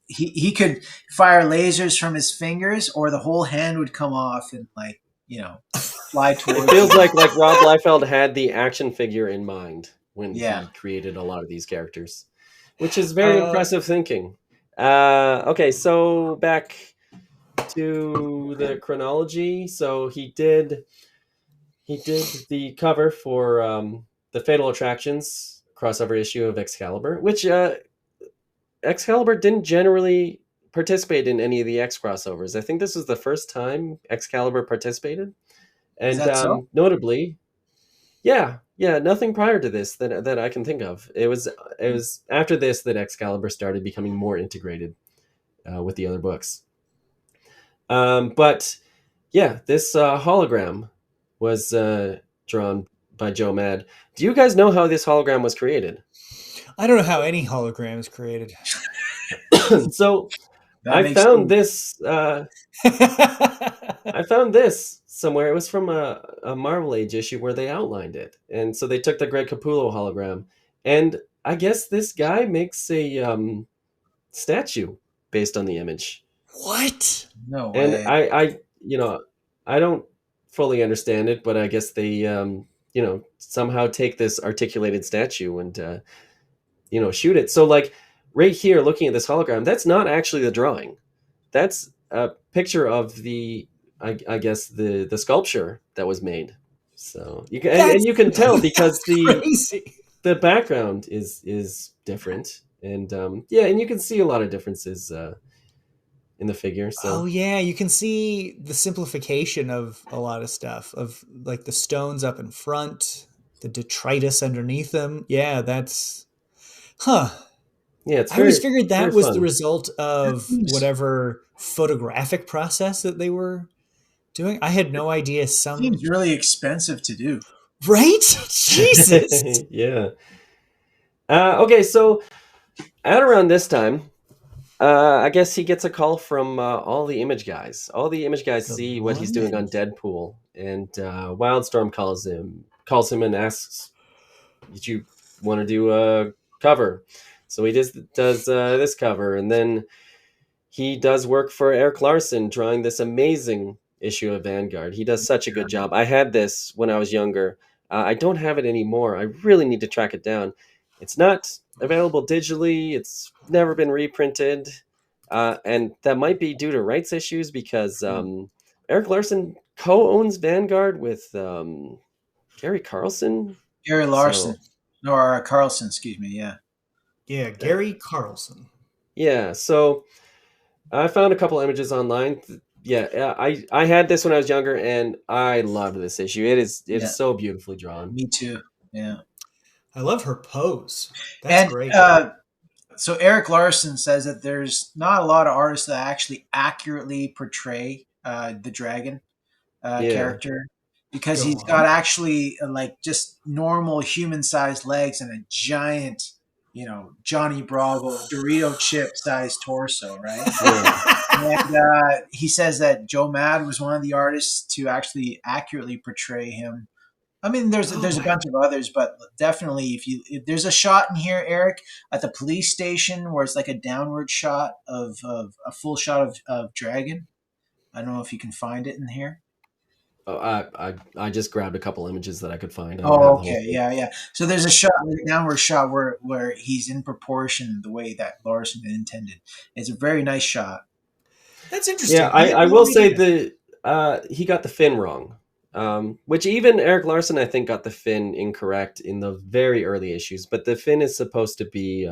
He could fire lasers from his fingers, or the whole hand would come off and fly it towards feels you. like Rob Liefeld had the action figure in mind when Yeah. he created a lot of these characters, which is very Uh, impressive thinking. Okay, so back to the chronology. So he did the cover for the Fatal Attractions crossover issue of Excalibur, which Excalibur didn't generally participate in any of the X crossovers. I think this was the first time Excalibur participated, Is and that so? notably, yeah, nothing prior to this that I can think of. It was after this that Excalibur started becoming more integrated with the other books. But Yeah, this hologram was drawn by Joe Mad. Do you guys know how this hologram was created? I don't know how any hologram is created. So That I makes found sense. this. I found this somewhere. It was from a Marvel Age issue where they outlined it, and so they took the Greg Capullo hologram, and I guess this guy makes a statue based on the image. What? No And way. I don't fully understand it, but I guess they somehow take this articulated statue and shoot it. So like right here, looking at this hologram, that's not actually the drawing. That's a picture of I guess the sculpture that was made. So you can and That's, you can tell because that's crazy. the background is different, and yeah, and you can see a lot of differences in the figure. Oh So yeah, you can see the simplification of a lot of stuff, of like the stones up in front, the detritus underneath them. Yeah, that's huh. yeah, it's I always very figured very that was the fun. result That of seems whatever photographic process that they were doing. I had no idea seems really expensive to do. right? Jesus. Yeah. Okay, so at around this time, I guess he gets a call from all the image guys. All the image guys The see what he's one doing on Deadpool, and Wildstorm calls him and asks, "Did you want to do a cover?" So he does this cover, and then he does work for Eric Larson, drawing this amazing issue of Vanguard. He does such a good job. I had this when I was younger. I don't have it anymore. I really need to track it down. It's not available digitally. It's never been reprinted, and that might be due to rights issues because Eric Larson co-owns Vanguard with Gary Carlson. Gary Larson, So or Carlson, excuse me. Yeah. yeah, uh, Gary Carlson. yeah, so I found a couple images online. Yeah, I had this when I was younger, and I loved this issue. It is Yeah. so beautifully drawn. Me too. Yeah. I love her pose. That's And great. so Eric Larson says that there's not a lot of artists that actually accurately portray the dragon Yeah, character, because Go he's got on. actually like just normal human sized legs and a giant, Johnny Bravo Dorito chip sized torso, right? yeah, And he says that Joe Mad was one of the artists to actually accurately portray him. I mean, Oh there's a my bunch of others, but definitely, if there's a shot in here, Eric, at the police station where it's like a downward shot of a full shot of Dragon. I don't know if you can find it in here. oh, I just grabbed a couple images that I could find. I don't have Oh, the whole okay, thing. yeah, yeah. So there's a shot, like a downward shot where he's in proportion the way that Larson intended. It's a very nice shot. that's Yeah, interesting. I had I no will say idea. he got the fin wrong, which even Eric Larson I think got the fin incorrect in the very early issues. But the fin is supposed to be,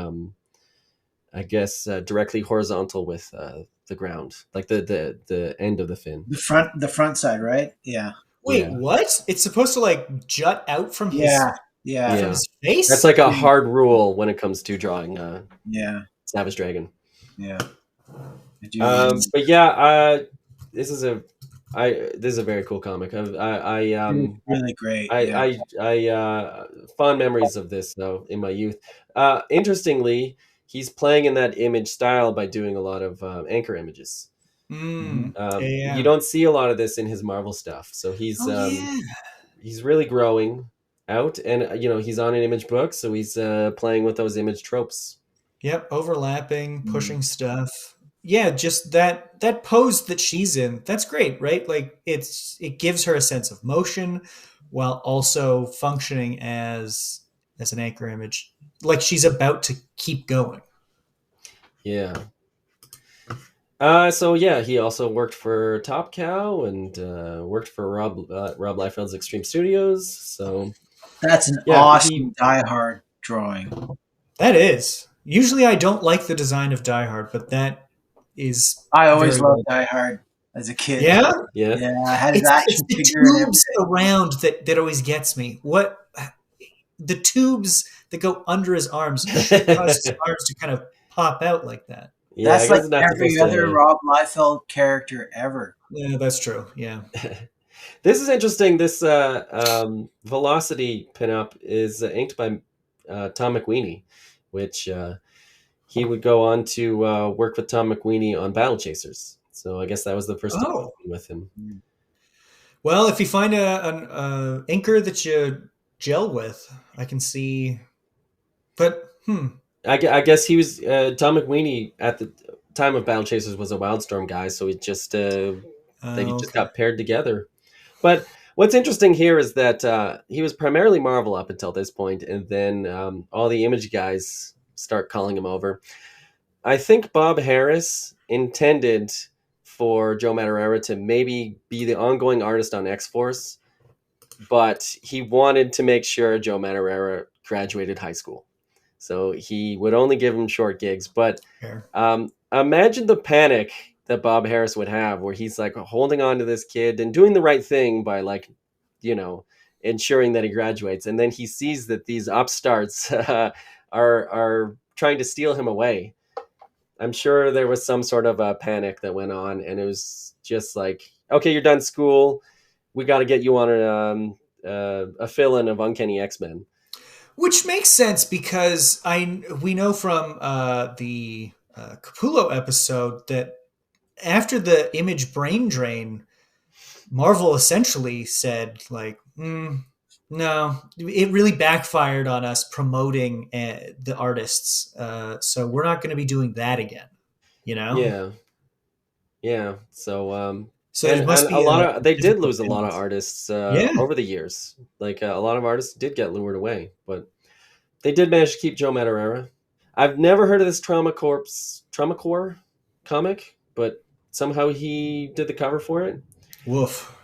I guess, directly horizontal with the ground, like the end of the fin. The front side, right? Yeah, Wait, Yeah, what? It's supposed to like jut out yeah, yeah, from yeah. his That's face? like a yeah, hard rule when it comes to drawing yeah, Savage Dragon. yeah. I do remember. But yeah, this is a this is a very cool comic. It's really great. Yeah. Fond memories of this though in my youth. Interestingly, he's playing in that image style by doing a lot of anchor images. Hmm. Yeah, You yeah. don't see a lot of this in his Marvel stuff, so Oh yeah. he's really growing out, and he's on an image book, so he's playing with those image tropes. Yep, overlapping, Mm. pushing stuff. Yeah, just that pose that she's in. That's great, right? Like it gives her a sense of motion while also functioning as an anchor image. Like she's about to keep going. Yeah. So yeah, he also worked for Top Cow and worked for Rob Liefeld's Extreme Studios. So That's an yeah, he awesome Die Hard drawing. That is. Usually I don't like the design of Die Hard, but that is I always very loved well. Die Hard as a kid. Yeah? yeah Yeah, I had his It's action the figure and tubes everything. around that always gets me. What the tubes that go under his arms should cause his arms to kind of pop out like that. Yeah, I That's like guess not every supposed other to. Rob Liefeld character ever. Yeah, that's true. Yeah. This is interesting. This Velocity pinup is inked by Tom McWeeny, which he would go on to work with Tom McWeeny on Battle Chasers. So I guess that was the first time Oh, with him. well, if you find an inker that you gel with, I can see. But I guess he was Tom McWeeny at the time of Battle Chasers was a Wildstorm guy, so he just they just okay. got paired together. But what's interesting here is that he was primarily Marvel up until this point, and then all the Image guys start calling him over. I think Bob Harris intended for Joe Madureira to maybe be the ongoing artist on X-Force, but he wanted to make sure Joe Madureira graduated high school. So he would only give him short gigs. But Fair. imagine the panic that Bob Harris would have, where he's like holding on to this kid and doing the right thing by, like, you know, ensuring that he graduates, and then he sees that these upstarts are trying to steal him away. I'm sure there was some sort of a panic that went on, and it was just like, okay, you're done school. We got to get you on a fill-in of Uncanny X-Men. Which makes sense because we know from the Capullo episode that after the Image brain drain, Marvel essentially said, like, no, it really backfired on us promoting the artists. So we're not going to be doing that again, you know? Yeah, yeah. So So and there must a be lot of they did difficult lose a lot of things. artists Yeah. over the years. Like a lot of artists did get lured away, but they did manage to keep Joe Madureira. I've never heard of this Trauma Corps comic, but somehow he did the cover for it. Woof.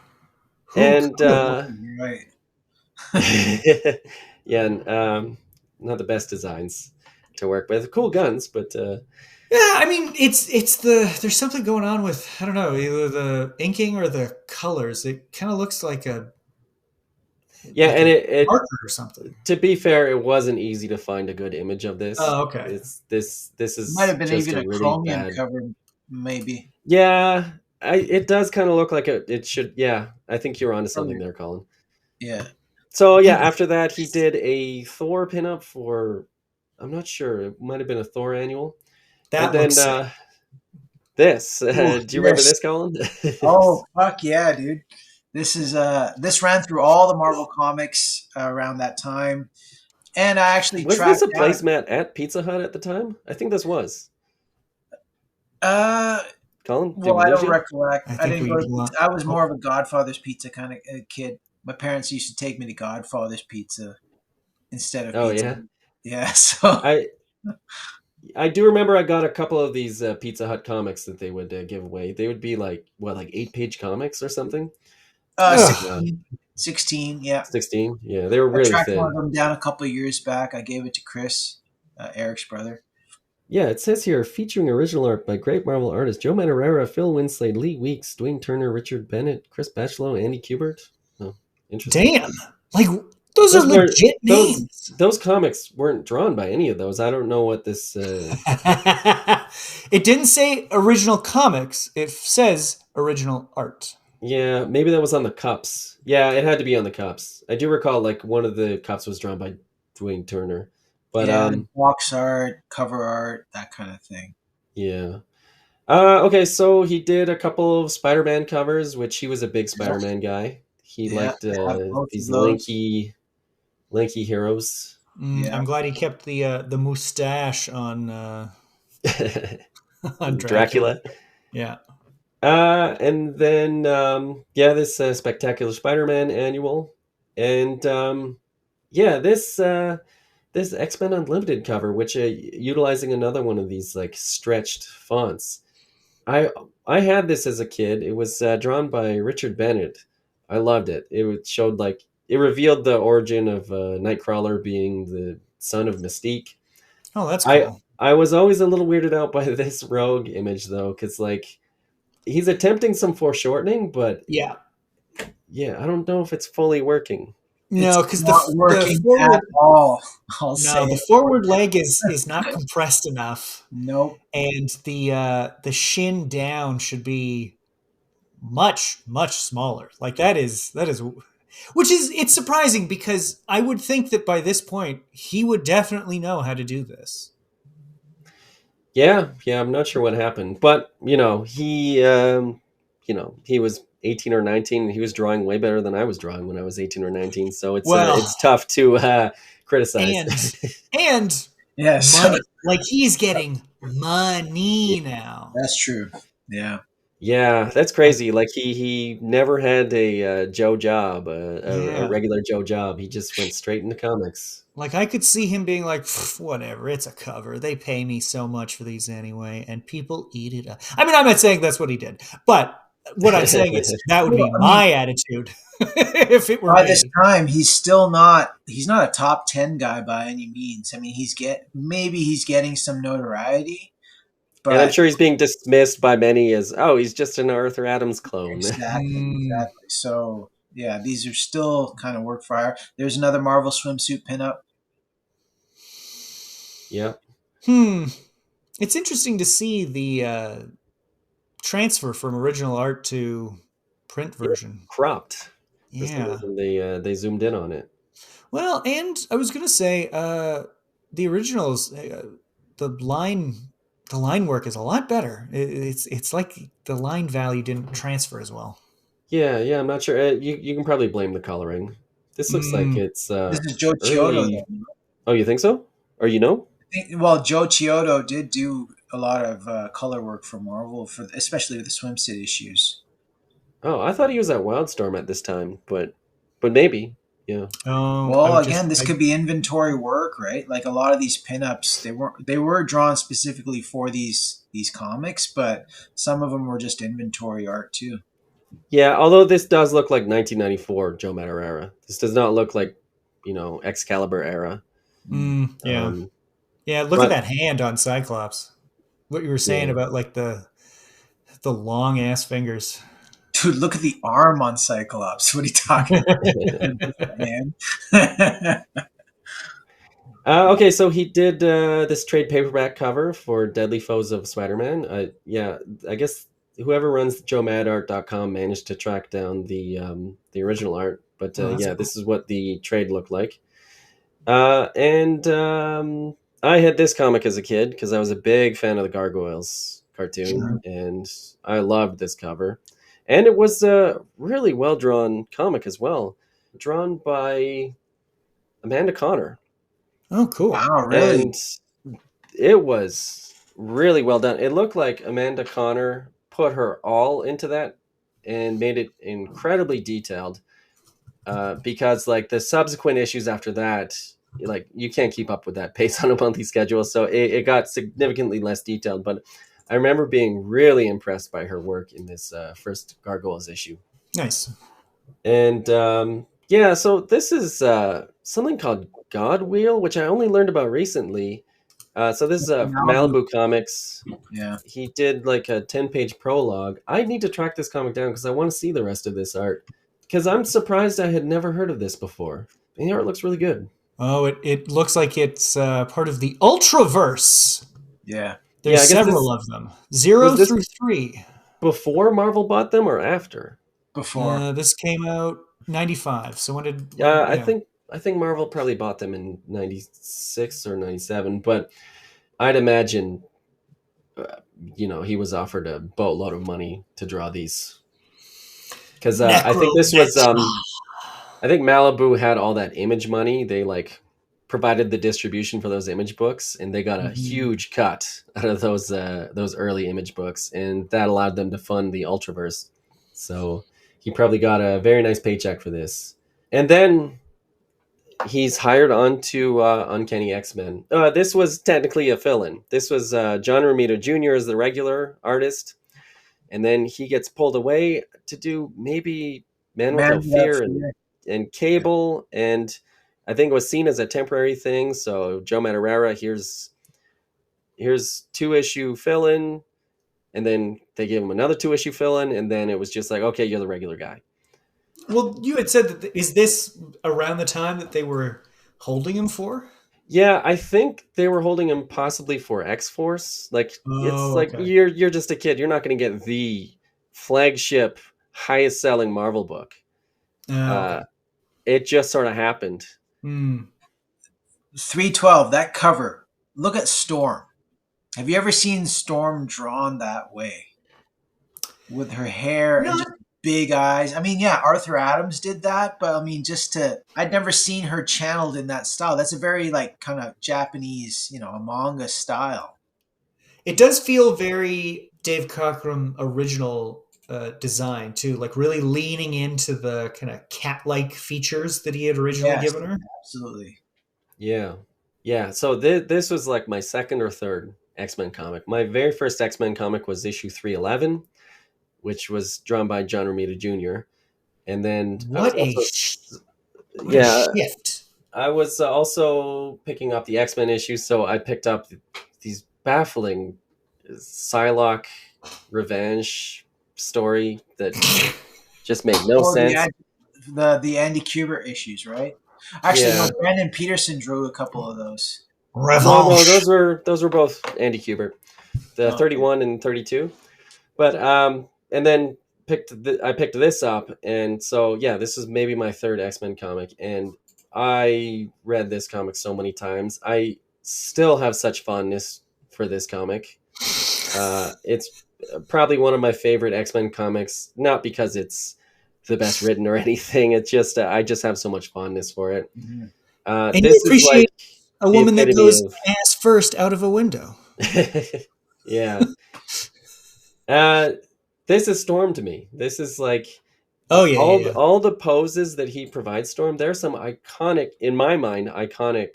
Who And could? Right. yeah, and not the best designs to work with. Cool guns, but Yeah, I mean, it's there's something going on with, I don't know, either the inking or the colors. It kind of looks like a yeah, like and a it marker or something. to be fair, it wasn't easy to find a good image of this. Oh, okay. It's this Might is have been just even a a really Chromium bad. cover, maybe. Yeah, it does kind of look like it should. Yeah, I think you're onto something Probably. there, Colin. Yeah. So yeah, Man, after that, he did a Thor pinup for, I'm not sure, it might have been a Thor annual, and that then looks sick. this. Ooh, Do you remember yes. this, Colin? Oh, fuck yeah, dude. This ran through all the Marvel comics around that time. And I actually Was this tracked a down placemat at Pizza Hut at the time? I think this was. uh Colin, did well, we I lose don't you? recollect. I I think didn't we go to pizza. I was more oh, of a Godfather's Pizza kind of kid. My parents used to take me to Godfather's Pizza instead of Oh pizza. yeah, Yeah, so I I do remember I got a couple of these Pizza Hut comics that they would give away. They would be like what, like 8-page comics or something. ugh. Uh, 16, 16, yeah. 16. Yeah, they were I really tracked one of thin. them down a couple of years back. I gave it to Chris, Eric's brother. Yeah, it says here featuring original art by great Marvel artists Joe Madureira, Phil Winslade, Lee Weeks, Dwayne Turner, Richard Bennett, Chris Bachalo, Andy Kubert. Oh, interesting. Damn. Like, those are Those were legit those names. those comics weren't drawn by any of those. I don't know what this. It didn't say original comics. It says original art. Yeah, maybe that was on the cups. Yeah, it had to be on the cups. I do recall like one of the cups was drawn by Dwayne Turner, but Yeah, box art, cover art, that kind of thing. yeah. Okay, so he did a couple of Spider-Man covers, which he was a big Yeah, Spider-Man guy. He yeah, liked I have both of these those. lanky heroes. Yeah, I'm glad he kept the mustache on on Dracula. Dracula. Yeah. And then yeah, this Spectacular Spider-Man annual, and yeah, this X-Men Unlimited cover, which utilizing another one of these like stretched fonts. I I had this as a kid. It was drawn by Richard Bennett. I loved it. Showed like it revealed the origin of Nightcrawler being the son of Mystique. Oh, that's I cool. I was always a little weirded out by this Rogue image though, because like he's attempting some foreshortening, but Yeah. yeah, I don't know if it's fully working. No, It's because not the working at forward all. I'll say no the it. forward leg is not compressed enough, Nope. and the shin down should be much smaller. Like that is which is it's surprising because I would think that by this point he would definitely know how to do this. Yeah, yeah, I'm not sure what happened, but he was 18 or 19 and he was drawing way better than I was drawing when I was 18 or 19, so Well, it's tough to criticize. and and Yes, money. Like he's getting money now. that's true. Yeah. Yeah, that's Like crazy. Like he never had a Joe job, a yeah. regular Joe job. He just went straight into comics. Like I could see him being like, whatever, it's a cover. They pay me so much for these anyway, and people eat it up. I mean, I'm not saying that's what he did, but what I'm saying is that would Well, be I mean, my attitude if it were by this me. time, he's not a top 10 guy by any means. I mean, maybe he's getting some notoriety, And I'm but sure he's being dismissed by many as, oh, he's just an Arthur Adams clone. Mm, exactly. So yeah, these are still kind of work for hire. There's another Marvel swimsuit pinup. Yeah, hmm. It's interesting to see the transfer from original art to print yeah, version. cropped. For some Yeah. reason, they zoomed in on it. Well, and I was gonna say, the originals, the line, the line work is a lot better. It's like the line value didn't transfer as well. Yeah, yeah, I'm not sure. You can probably blame the coloring. This looks like Mm, it's This is Joe Chiodo, early. though. Oh, you think so? Or you know? Well, Joe Chiodo did do a lot of color work for Marvel, especially with the swimsuit issues. Oh, I thought he was at Wildstorm at this time, but maybe. Yeah. oh, I Well, would just, again, this could be inventory work, right? Like a lot of these pinups, they were drawn specifically for these comics, but some of them were just inventory art too. Yeah, although this does look like 1994 Joe Madureira. This does not look like, Excalibur era. yeah, Um, yeah. Look at but that hand on Cyclops. What you were saying yeah. about like the long ass fingers. Dude, look at the arm on Cyclops. What are you talking about, man? Okay, so he did this trade paperback cover for Deadly Foes of Spider-Man. Yeah, I guess whoever runs joemadart.com managed to track down the original art. But Oh, that's yeah, cool. this is what the trade looked like. And I had this comic as a kid because I was a big fan of the Gargoyles cartoon, Sure. and I loved this cover. And it was a really well drawn comic as well, drawn by Amanda Connor, Oh, cool. Wow, really? and it was really well done. It looked like Amanda Connor put her all into that and made it incredibly detailed. Because like the subsequent issues after that, like you can't keep up with that pace on a monthly schedule, so it got significantly less detailed. But I remember being really impressed by her work in this first Gargoyles issue. Nice. And yeah, so this is something called God Wheel, which I only learned about recently. So this is Malibu. Malibu Comics. Yeah. He did like a 10-page prologue. I need to track this comic down because I want to see the rest of this art. Because I'm surprised I had never heard of this before. And the art looks really good. Oh, it looks like it's part of the Ultraverse. Yeah. Yeah, There's I guess several this of them. Zero was this through three. before Marvel bought them or after. Before. This came out 95. So when did I yeah. think Marvel probably bought them in 96 or 97, but I'd imagine he was offered a boatload of money to draw these. Because I think this was I think Malibu had all that image money. They like provided the distribution for those image books, and they got a Mhm. huge cut out of those early image books, and that allowed them to fund the Ultraverse. So he probably got a very nice paycheck for this. And then he's hired on to Uncanny X-Men. This was technically a fill-in. This was John Romita Jr. as the regular artist, and then he gets pulled away to do maybe Man Man Without Without Fear and Fear. Cable, and I think it was seen as a temporary thing. So Joe Madureira, here's 2-issue fill-in, and then they gave him another 2-issue fill-in, and then it was just like, okay, you're the regular guy. Well, you had said that. Is this around the time that they were holding him for? Yeah, I think they were holding him possibly for X-Force. Like it's Oh, like okay. you're just a kid. You're not going to get the flagship highest selling Marvel book. Oh, okay. Uh it just sort of happened. Hmm. 312, that cover. Look at Storm. Have you ever seen Storm drawn that way? With her hair and Not just big eyes. I mean, yeah, Arthur Adams did that, but I mean, I'd never seen her channeled in that style. That's a very, like, kind of Japanese, a manga style. It does feel very Dave Cockrum original design too, like really leaning into the kind of cat-like features that he had originally Yes, given her. absolutely. Yeah. Yeah, so this was like my second or third X-Men comic. My very first X-Men comic was issue 311, which was drawn by John Romita Jr. And then I was What a also what a yeah, shift! I was also picking up the X-Men issues, so I picked up these baffling Psylocke revenge story that just made no Oh, sense. the Andy Kubert issues, right? Actually, no, Yeah. Brandon Peterson drew a couple of those. No, Revanche. those were both Andy Kubert, the Oh, okay. 31 and 32. But and then I picked this up, and so yeah, this is maybe my third X-Men comic, and I read this comic so many times. I still have such fondness for this comic. It's probably one of my favorite X-Men comics, not because it's the best written or anything. It's just I just have so much fondness for it. Mhm. And you This is like appreciate a the woman that epitome goes of ass first out of a window. yeah. Uh, this is Storm to me. This is like Oh yeah, yeah, yeah. all the poses that he provides Storm. There's some iconic, in my mind, iconic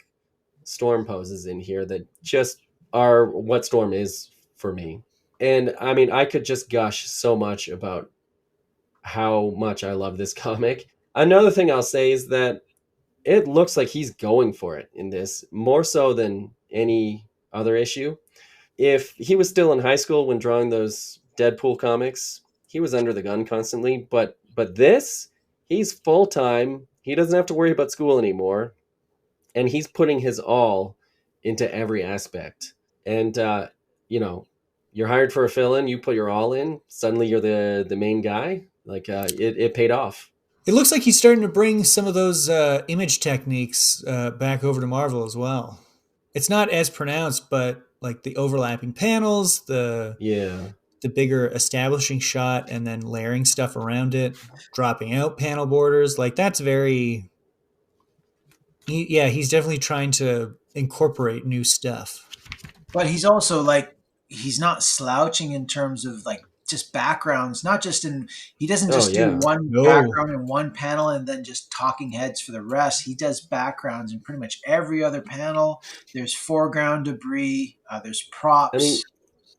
Storm poses in here that just are what Storm is for me. And I mean, I could just gush so much about how much I love this comic. Another thing I'll say is that it looks like he's going for it in this more so than any other issue. If he was still in high school when drawing those Deadpool comics, he was under the gun constantly. But this, he's full time. He doesn't have to worry about school anymore, and he's putting his all into every aspect. And you know, you're hired for a fill-in. You put your all in. Suddenly, you're the main guy. Like it paid off. It looks like he's starting to bring some of those image techniques back over to Marvel as well. It's not as pronounced, but like the overlapping panels, Yeah. the bigger establishing shot, and then layering stuff around it, dropping out panel borders, like that's very. Yeah, he's definitely trying to incorporate new stuff. But he's also like he's not slouching in terms of like just backgrounds, not just in he doesn't Oh just do yeah. one No, background in one panel and then just talking heads for the rest. He does backgrounds in pretty much every other panel. There's foreground debris, there's I mean, props.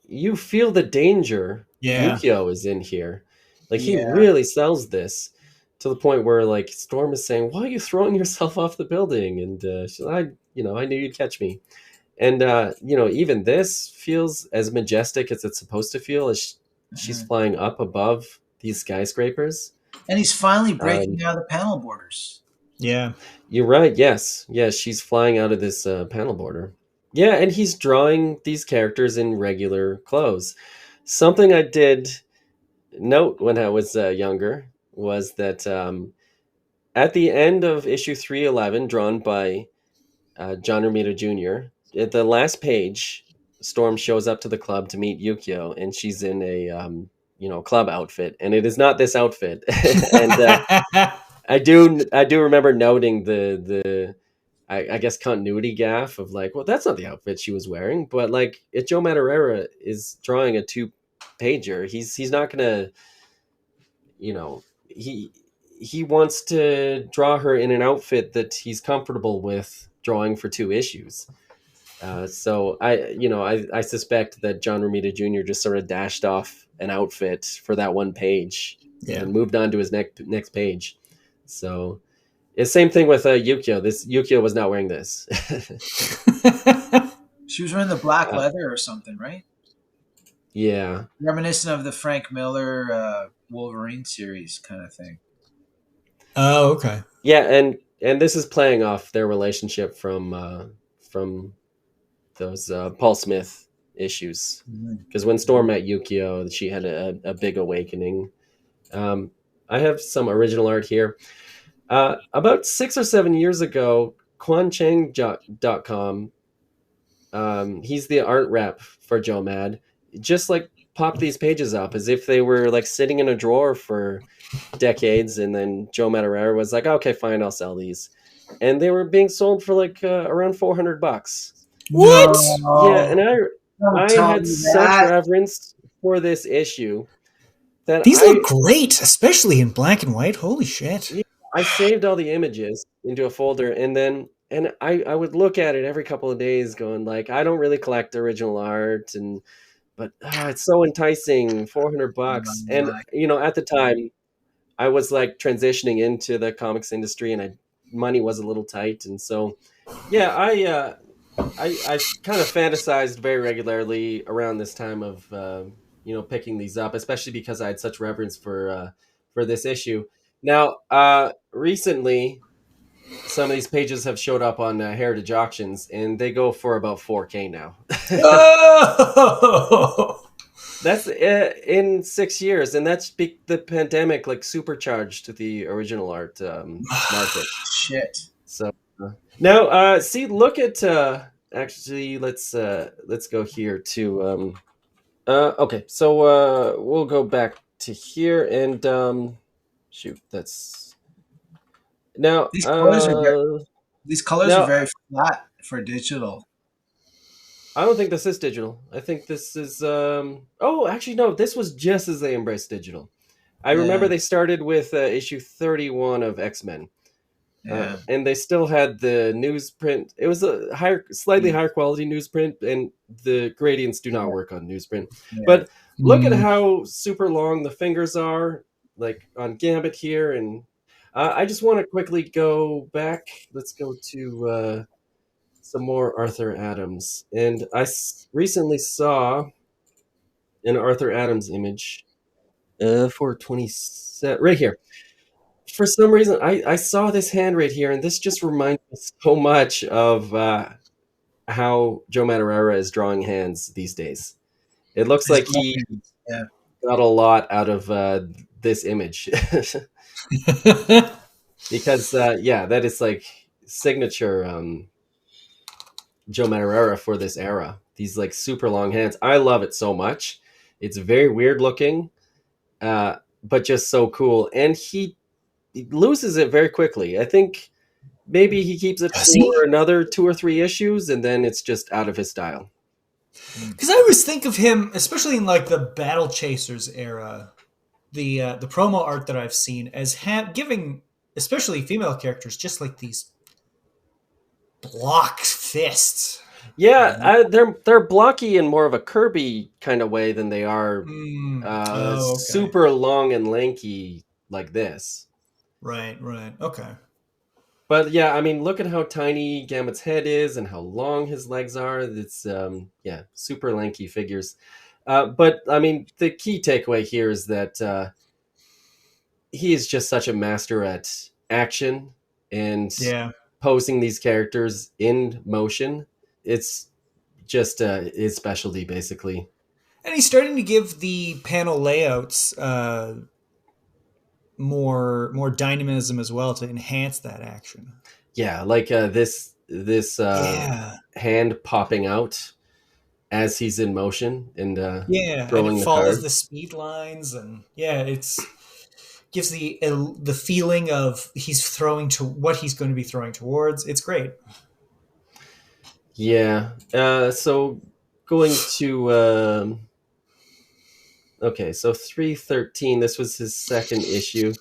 you feel the danger yeah, Yukio is in here. Like he Yeah. really sells this to the point where like Storm is saying, "Why are you throwing yourself off the building?" And I knew you'd catch me. And even this feels as majestic as it's supposed to feel as she's Mhm. flying up above these skyscrapers. And he's finally Um, breaking out of the panel borders. yeah. you're right. Yes, she's flying out of this panel border. Yeah, and he's drawing these characters in regular clothes. Something I did note when I was younger was that at the end of issue 311, drawn by John Romita Jr., at the last page, Storm shows up to the club to meet Yukio, and she's in a club outfit, and it is not this outfit. And I do remember noting the I guess continuity gaff of like, well, that's not the outfit she was wearing, but like if Joe Madureira is drawing a two pager, he's not gonna you know he wants to draw her in an outfit that he's comfortable with drawing for two issues. So I suspect that John Romita Jr. just sort of dashed off an outfit for that one page Yeah. and moved on to his next page. So it's same thing with Yukio. This Yukio was not wearing this. She was wearing the black uh, leather or something, right? yeah, Reminiscent of the Frank Miller Wolverine series kind of thing. Oh, okay. Yeah, and this is playing off their relationship from those Paul Smith issues. Mhm. Because when Storm met Yukio, she had a big awakening. Um, I have some original art here. About 6 or 7 years ago, QuanCheng.com, he's the art rep for Joe Mad, just like popped these pages up as if they were like sitting in a drawer for decades. And then Joe Madureira was like, okay, fine, I'll sell these. And they were being sold for like around $400. What? Yeah, and No, don't I tell had me such that. reverence for this issue that These look great, especially in black and white. Holy shit. yeah, I saved all the images into a folder, and then I would look at it every couple of days, going like, I don't really collect original art, and but it's so enticing, $400. And My at the time, I was like transitioning into the comics industry, and money was a little tight, and so yeah, I kind of fantasized very regularly around this time of picking these up, especially because I had such reverence for this issue. Now, recently, some of these pages have showed up on Heritage Auctions, and they go for about 4K now. Oh! That's in 6 years, and that's the pandemic like supercharged the original art market. shit. So now, see, look at actually, let's go here to okay, so we'll go back to here and shoot, that's now These colors are very, these colors are now very flat for digital. I don't think this is digital. I think this is oh, actually no, this was just as they embraced digital. I remember Yeah, they started with issue 31 of X-Men. yeah. And they still had the newsprint. It was a slightly Mm, higher quality newsprint, and the gradients do not work on newsprint. yeah. But look at Mm. how super long the fingers are, like on Gambit here. And I just want to quickly go back. Let's go to some more Arthur Adams. And I recently saw an Arthur Adams image for 20 right here. For some reason, I saw this hand right here, and this just reminds me so much of how Joe Madureira is drawing hands these days. It looks His like glove he hands. Yeah. got a lot out of this image because, yeah, that is like signature Joe Madureira for this era. These like super long hands. I love it so much. It's very weird looking, but just so cool. And he loses it very quickly. I think maybe he keeps it Does he? for another 2 or 3 issues, and then it's just out of his style. Mm. Because I always think of him, especially in like the Battle Chasers era, the promo art that I've seen as giving, especially female characters, just like these block fists. Yeah, they're blocky in more of a Kirby kind of way than they are Mm. Oh, okay. super long and lanky like this. Right, right. Okay. But yeah, I mean, look at how tiny Gambit's head is and how long his legs are. It's yeah, super lanky figures. But I mean, the key takeaway here is that he is just such a master at action and Yeah. posing these characters in motion. It's just his specialty, basically. And he's starting to give the panel layouts more dynamism as well to enhance that action. Yeah, like this Yeah. hand popping out as he's in motion and Yeah, and it throwing the follows card. the speed lines, and yeah, it's gives the feeling of he's throwing to what he's going to be throwing towards. It's great. Yeah. So going to okay, so 313. This was his second issue.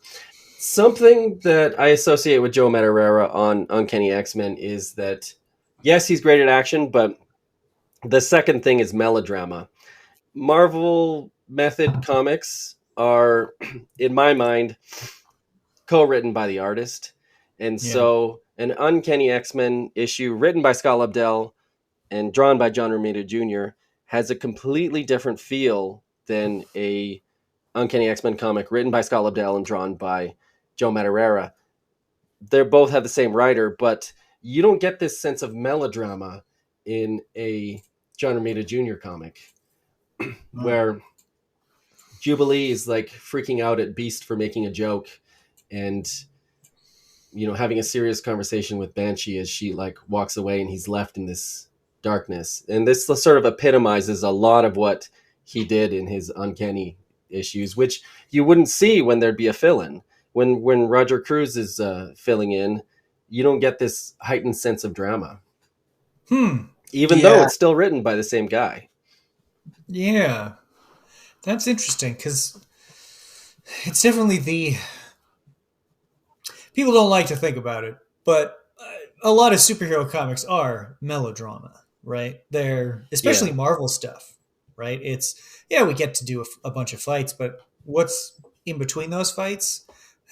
Something that I associate with Joe Madureira on Uncanny X-Men is that yes, he's great at action, but the second thing is melodrama. Marvel Method comics are, in my mind, co-written by the artist, and Yeah. so an Uncanny X-Men issue written by Scott Lobdell and drawn by John Romita Jr. has a completely different feel than a Uncanny X-Men comic written by Scott Lobdell and drawn by Joe Madureira. they both have the same writer, but you don't get this sense of melodrama in a John Romita Jr. comic Mm. where Jubilee is like freaking out at Beast for making a joke and having a serious conversation with Banshee as she like walks away and he's left in this darkness. And this sort of epitomizes a lot of what he did in his Uncanny issues, which you wouldn't see when there'd be a fill-in. When Roger Cruz is filling in, you don't get this heightened sense of drama, even though Yeah. it's still written by the same guy. Yeah, that's interesting because it's definitely the people don't like to think about it, but a lot of superhero comics are melodrama, right? They're especially Yeah. Marvel stuff, right? It's yeah, we get to do a bunch of fights, but what's in between those fights?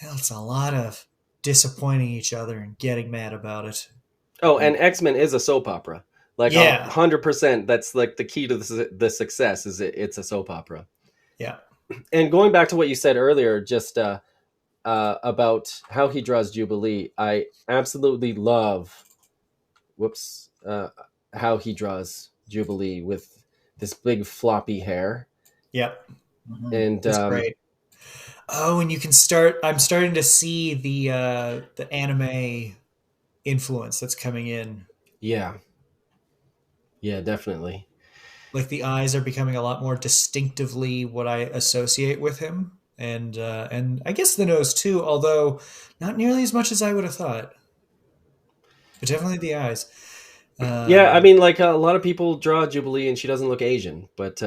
Well, it's a lot of disappointing each other and getting mad about it. Oh, and X-Men is a soap opera. Like Yeah, 100%. That's like the key to the success is it's a soap opera. yeah, And going back to what you said earlier, just about how he draws Jubilee, I absolutely love, how he draws Jubilee with this big floppy hair, yeah. Mhm. and It's great. Oh, and you can start. I'm starting to see the anime influence that's coming in. yeah, yeah, definitely. Like the eyes are becoming a lot more distinctively what I associate with him, and I guess the nose too, although not nearly as much as I would have thought. But definitely the eyes. Yeah, I Um, mean, like a lot of people draw Jubilee and she doesn't look Asian, but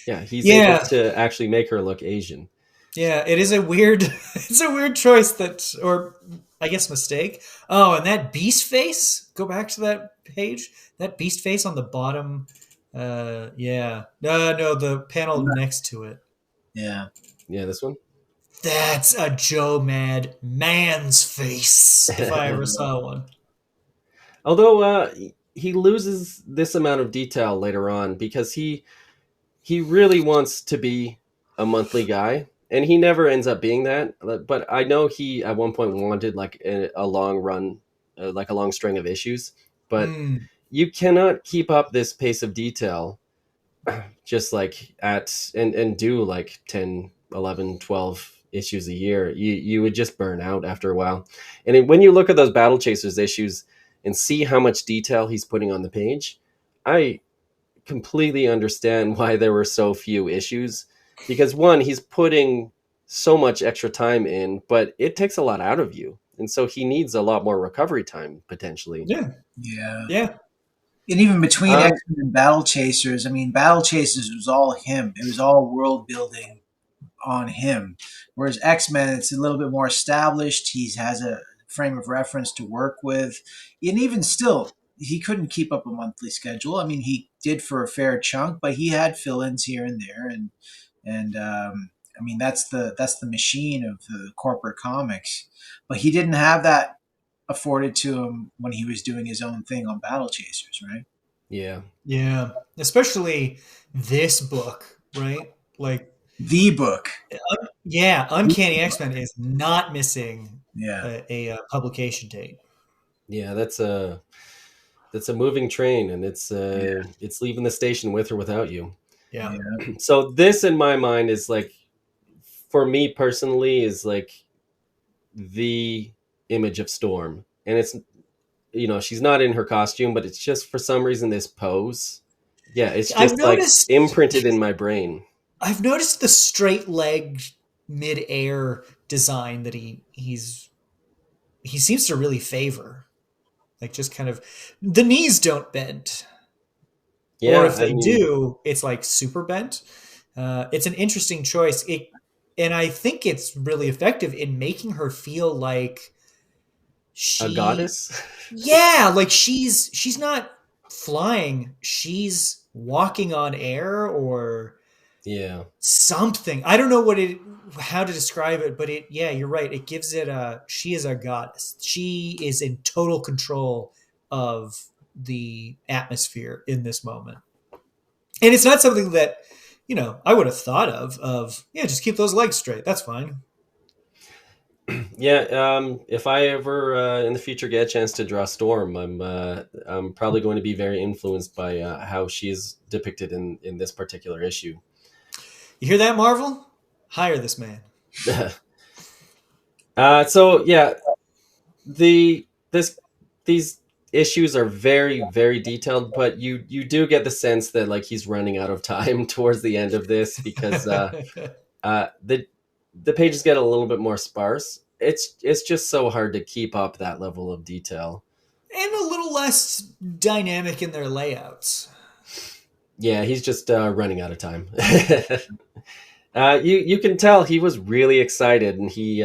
yeah, he's able yeah, to actually make her look Asian. yeah. It is a weird. It's a weird choice that, or I guess mistake. Oh, and that beast face. Go back to that page. That beast face on the bottom. Yeah. No, the panel next to it. Yeah. Yeah, this one. That's a Joe Mad man's face, if I ever saw one. Although he loses this amount of detail later on because he really wants to be a monthly guy, and he never ends up being that. But I know he at one point wanted like a long run, like a long string of issues. But Mm, you cannot keep up this pace of detail just like and do like 10, 11, 12 issues a year. You would just burn out after a while. When you look at those Battle Chasers issues and see how much detail he's putting on the page, I completely understand why there were so few issues, because one, he's putting so much extra time in, but it takes a lot out of you, and so he needs a lot more recovery time potentially. yeah, Yeah. yeah. And even between um X-Men and Battle Chasers, I mean, Battle Chasers was all him. It was all world building on him. Whereas X-Men, it's a little bit more established. He has a frame of reference to work with. And even still, he couldn't keep up a monthly schedule. I mean, he did for a fair chunk, but he had fill-ins here and there. And I mean, that's the machine of the corporate comics. But he didn't have that afforded to him when he was doing his own thing on Battle Chasers, right? yeah. Yeah, especially this book, right? Like, The book. yeah, Uncanny X-Men is not missing Yeah. a publication date. Yeah, that's a moving train, and Yeah. it's leaving the station with or without you. Yeah, Yeah. So this in my mind is like, for me personally, is like the image of Storm. And it's, she's not in her costume, but it's just for some reason this pose. Yeah, it's I've just like noticed. imprinted in my brain. I've noticed the straight leg mid-air design that he seems to really favor. Like just kind of the knees don't bend, or Yeah, if I they mean, do, it's like super bent. It's an interesting choice. And I think it's really effective in making her feel like a she, goddess. yeah, like she's not flying. She's walking on air or Yeah. something. I don't know how to describe it, but yeah, you're right. It gives it she is a goddess. She is in total control of the atmosphere in this moment. And it's not something that, I would have thought of, yeah, just keep those legs straight. That's fine. Yeah, if I ever in the future get a chance to draw Storm, I'm probably going to be very influenced by how she is depicted in this particular issue. You hear that, Marvel? Hire this man. So yeah, the this these issues are very very detailed, but you do get the sense that like he's running out of time towards the end of this because the pages get a little bit more sparse. It's just so hard to keep up that level of detail. And a little less dynamic in their layouts. Yeah, he's just running out of time. You can tell he was really excited and he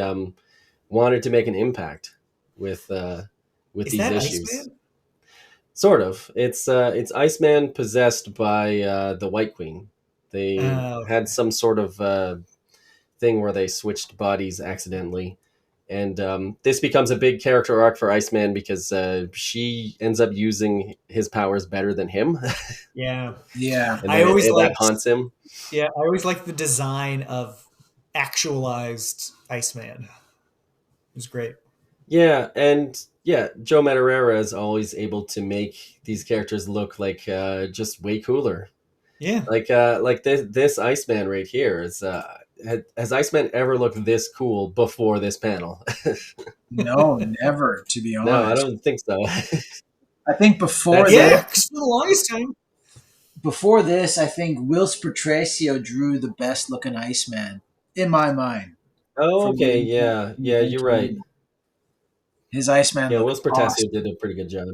wanted to make an impact with Is these that issues. Iceman? Sort of. It's Iceman possessed by the White Queen. They Okay. had some sort of thing where they switched bodies accidentally. And this becomes a big character arc for Iceman because she ends up using his powers better than him. Yeah. Yeah. And I then always that liked haunts him. Yeah, I always liked the design of actualized Iceman. It was great. Yeah, and yeah, Joe Madureira is always able to make these characters look like just way cooler. Yeah. Like this Iceman right here is has Iceman ever looked this cool before this panel? No, never, to be No, I honest. don't think so. I think before That's Yeah, this, 'cause for the longest time. I think Whilce Patricio drew the best looking Iceman in my mind. Oh, From okay, the yeah, yeah, you're right. his Iceman Yeah, looked Will Portasio awesome. did a pretty good job,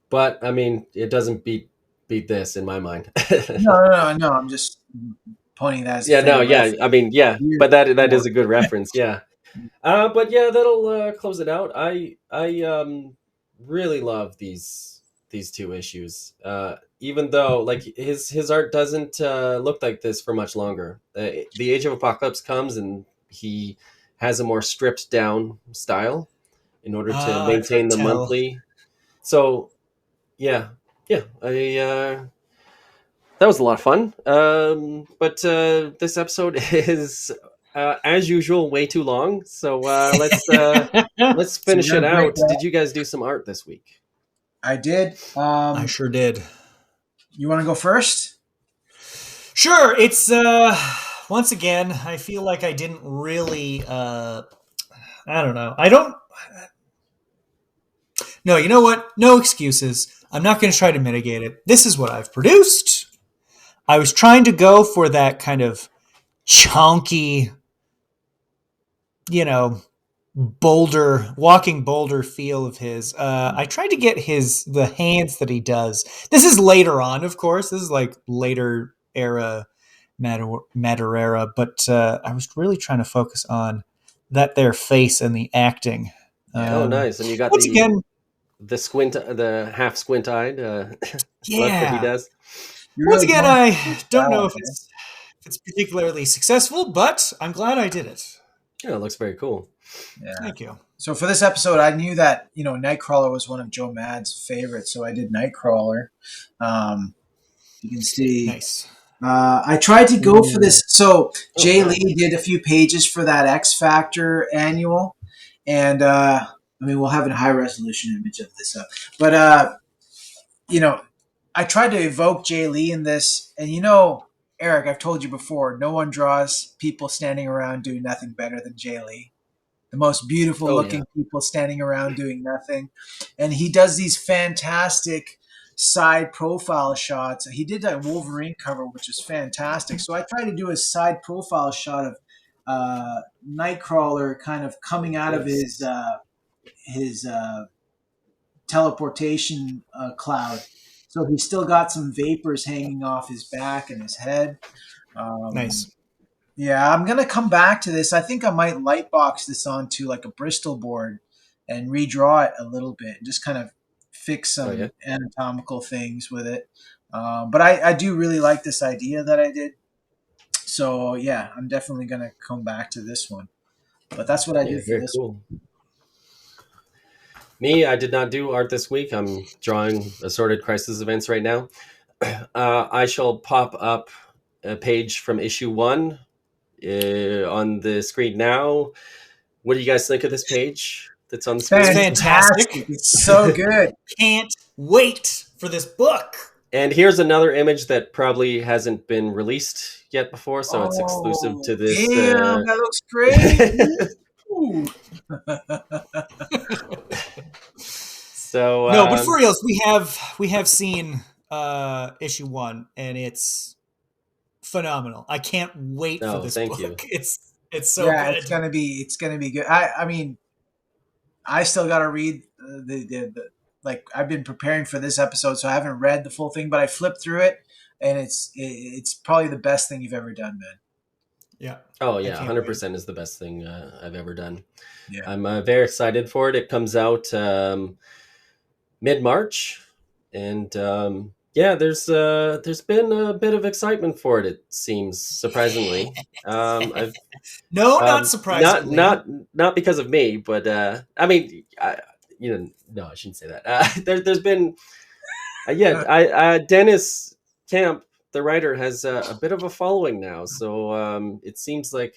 but I mean, it doesn't beat this in my mind. No. I'm just pointing that as a Yeah, frame no, of yeah, reference. I mean, yeah, Years but that is before. a good reference, yeah. But yeah, that'll close it out. I really love these two issues. Even though like his art doesn't look like this for much longer. The Age of Apocalypse comes and he has a more stripped down style in order to I maintain couldn't the tell. monthly. So yeah, yeah, I that was a lot of fun. But this episode is, as usual, way too long. So let's So we're finish it gonna break out. that. Did you guys do some art this week? I did. I sure did. You want to go first? Sure, it's once again, I feel like I didn't really I don't know. I don't No, you know what? No excuses. I'm not going to try to mitigate it. This is what I've produced. I was trying to go for that kind of chunky, you know, walking boulder feel of his. I tried to get the hands that he does. This is later on, of course. This is like later era Madureira, but I was really trying to focus on that their face and the acting. Oh, nice! And you got Once again, the half squint eyed look that he yeah. does. You're Once really again, going for I your don't know style, if man. it's particularly successful, but I'm glad I did it. Yeah, it looks very cool. Yeah. Thank you. So for this episode, I knew that Nightcrawler was one of Joe Mad's favorites, so I did Nightcrawler. You can see. Nice. I tried to go for this. So Oh, Jay wow. Lee did a few pages for that X Factor annual, and I mean we'll have a high resolution image of this up. But I tried to evoke Jay Lee in this, and Eric, I've told you before, no one draws people standing around doing nothing better than Jay Lee. The most beautiful Oh yeah. looking people standing around doing nothing. And he does these fantastic side profile shots. He did that Wolverine cover, which is fantastic. So I tried to do a side profile shot of Nightcrawler kind of coming out of Nice. his teleportation cloud. So he's still got some vapors hanging off his back and his head. Nice. Yeah, I'm gonna come back to this. I think I might lightbox this onto like a Bristol board and redraw it a little bit, and just kind of fix Oh yeah. some anatomical things with it. But I do really like this idea that I did. So yeah, I'm definitely gonna come back to this one. But that's what I Yeah, did for very this cool. Me, I did not do art this week. I'm drawing assorted crisis events right now. I shall pop up a page from issue 1 on the screen now. What do you guys think of this page that's on the It's screen? fantastic. It's so good. Can't wait for this book. And here's another image that probably hasn't been released yet before, so it's exclusive to this. Damn, that looks great. Ooh. So No, but for reals, we have seen issue 1, and it's phenomenal. I can't wait for this thank book. you. It's so yeah, good. it's gonna be good. I mean, I still got to read the like I've been preparing for this episode, so I haven't read the full thing, but I flipped through it, and it's probably the best thing you've ever done, man. Yeah. Oh yeah, 100% is the best thing I've ever done. Yeah. I'm very excited for it. It comes out mid-March, and there's been a bit of excitement for it. It seems, surprisingly. Not surprisingly. Not because of me, but I mean, no, I shouldn't say that. There's been, Dennis Camp, the writer, has a bit of a following now, so it seems like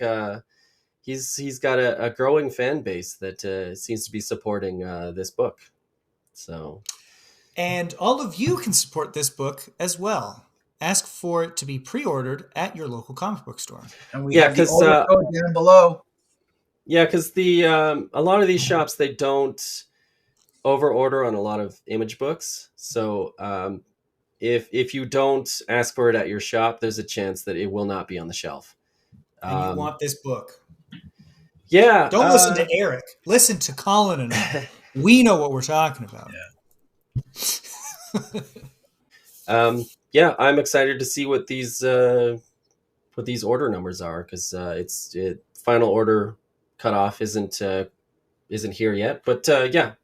he's got a growing fan base that seems to be supporting this book. So, and all of you can support this book as well. Ask for it to be pre-ordered at your local comic book store. And we have the order code down below. Yeah, because a lot of these shops, they don't over order on a lot of image books. So if you don't ask for it at your shop, there's a chance that it will not be on the shelf. And you want this book. Yeah. Don't listen to Eric. Listen to Colin and I. We know what we're talking about. Yeah. I'm excited to see what these order numbers are, because final order cutoff isn't here yet. But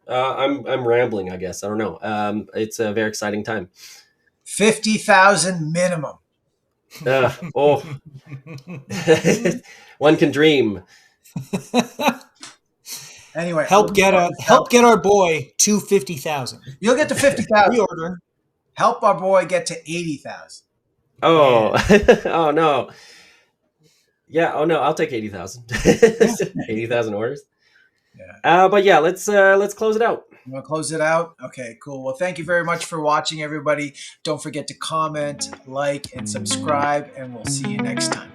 I'm rambling, I guess. I don't know. It's a very exciting time. 50,000 minimum. One can dream. Anyway, help get our boy to 50,000. You'll get to 50,000. Pre-order. Help our boy get to 80,000. Oh, oh no. Yeah. Oh no. I'll take 80,000. 80,000 orders. Yeah. But yeah, let's close it out. You want to close it out? Okay, cool. Well, thank you very much for watching, everybody. Don't forget to comment, like, and subscribe, and we'll see you next time.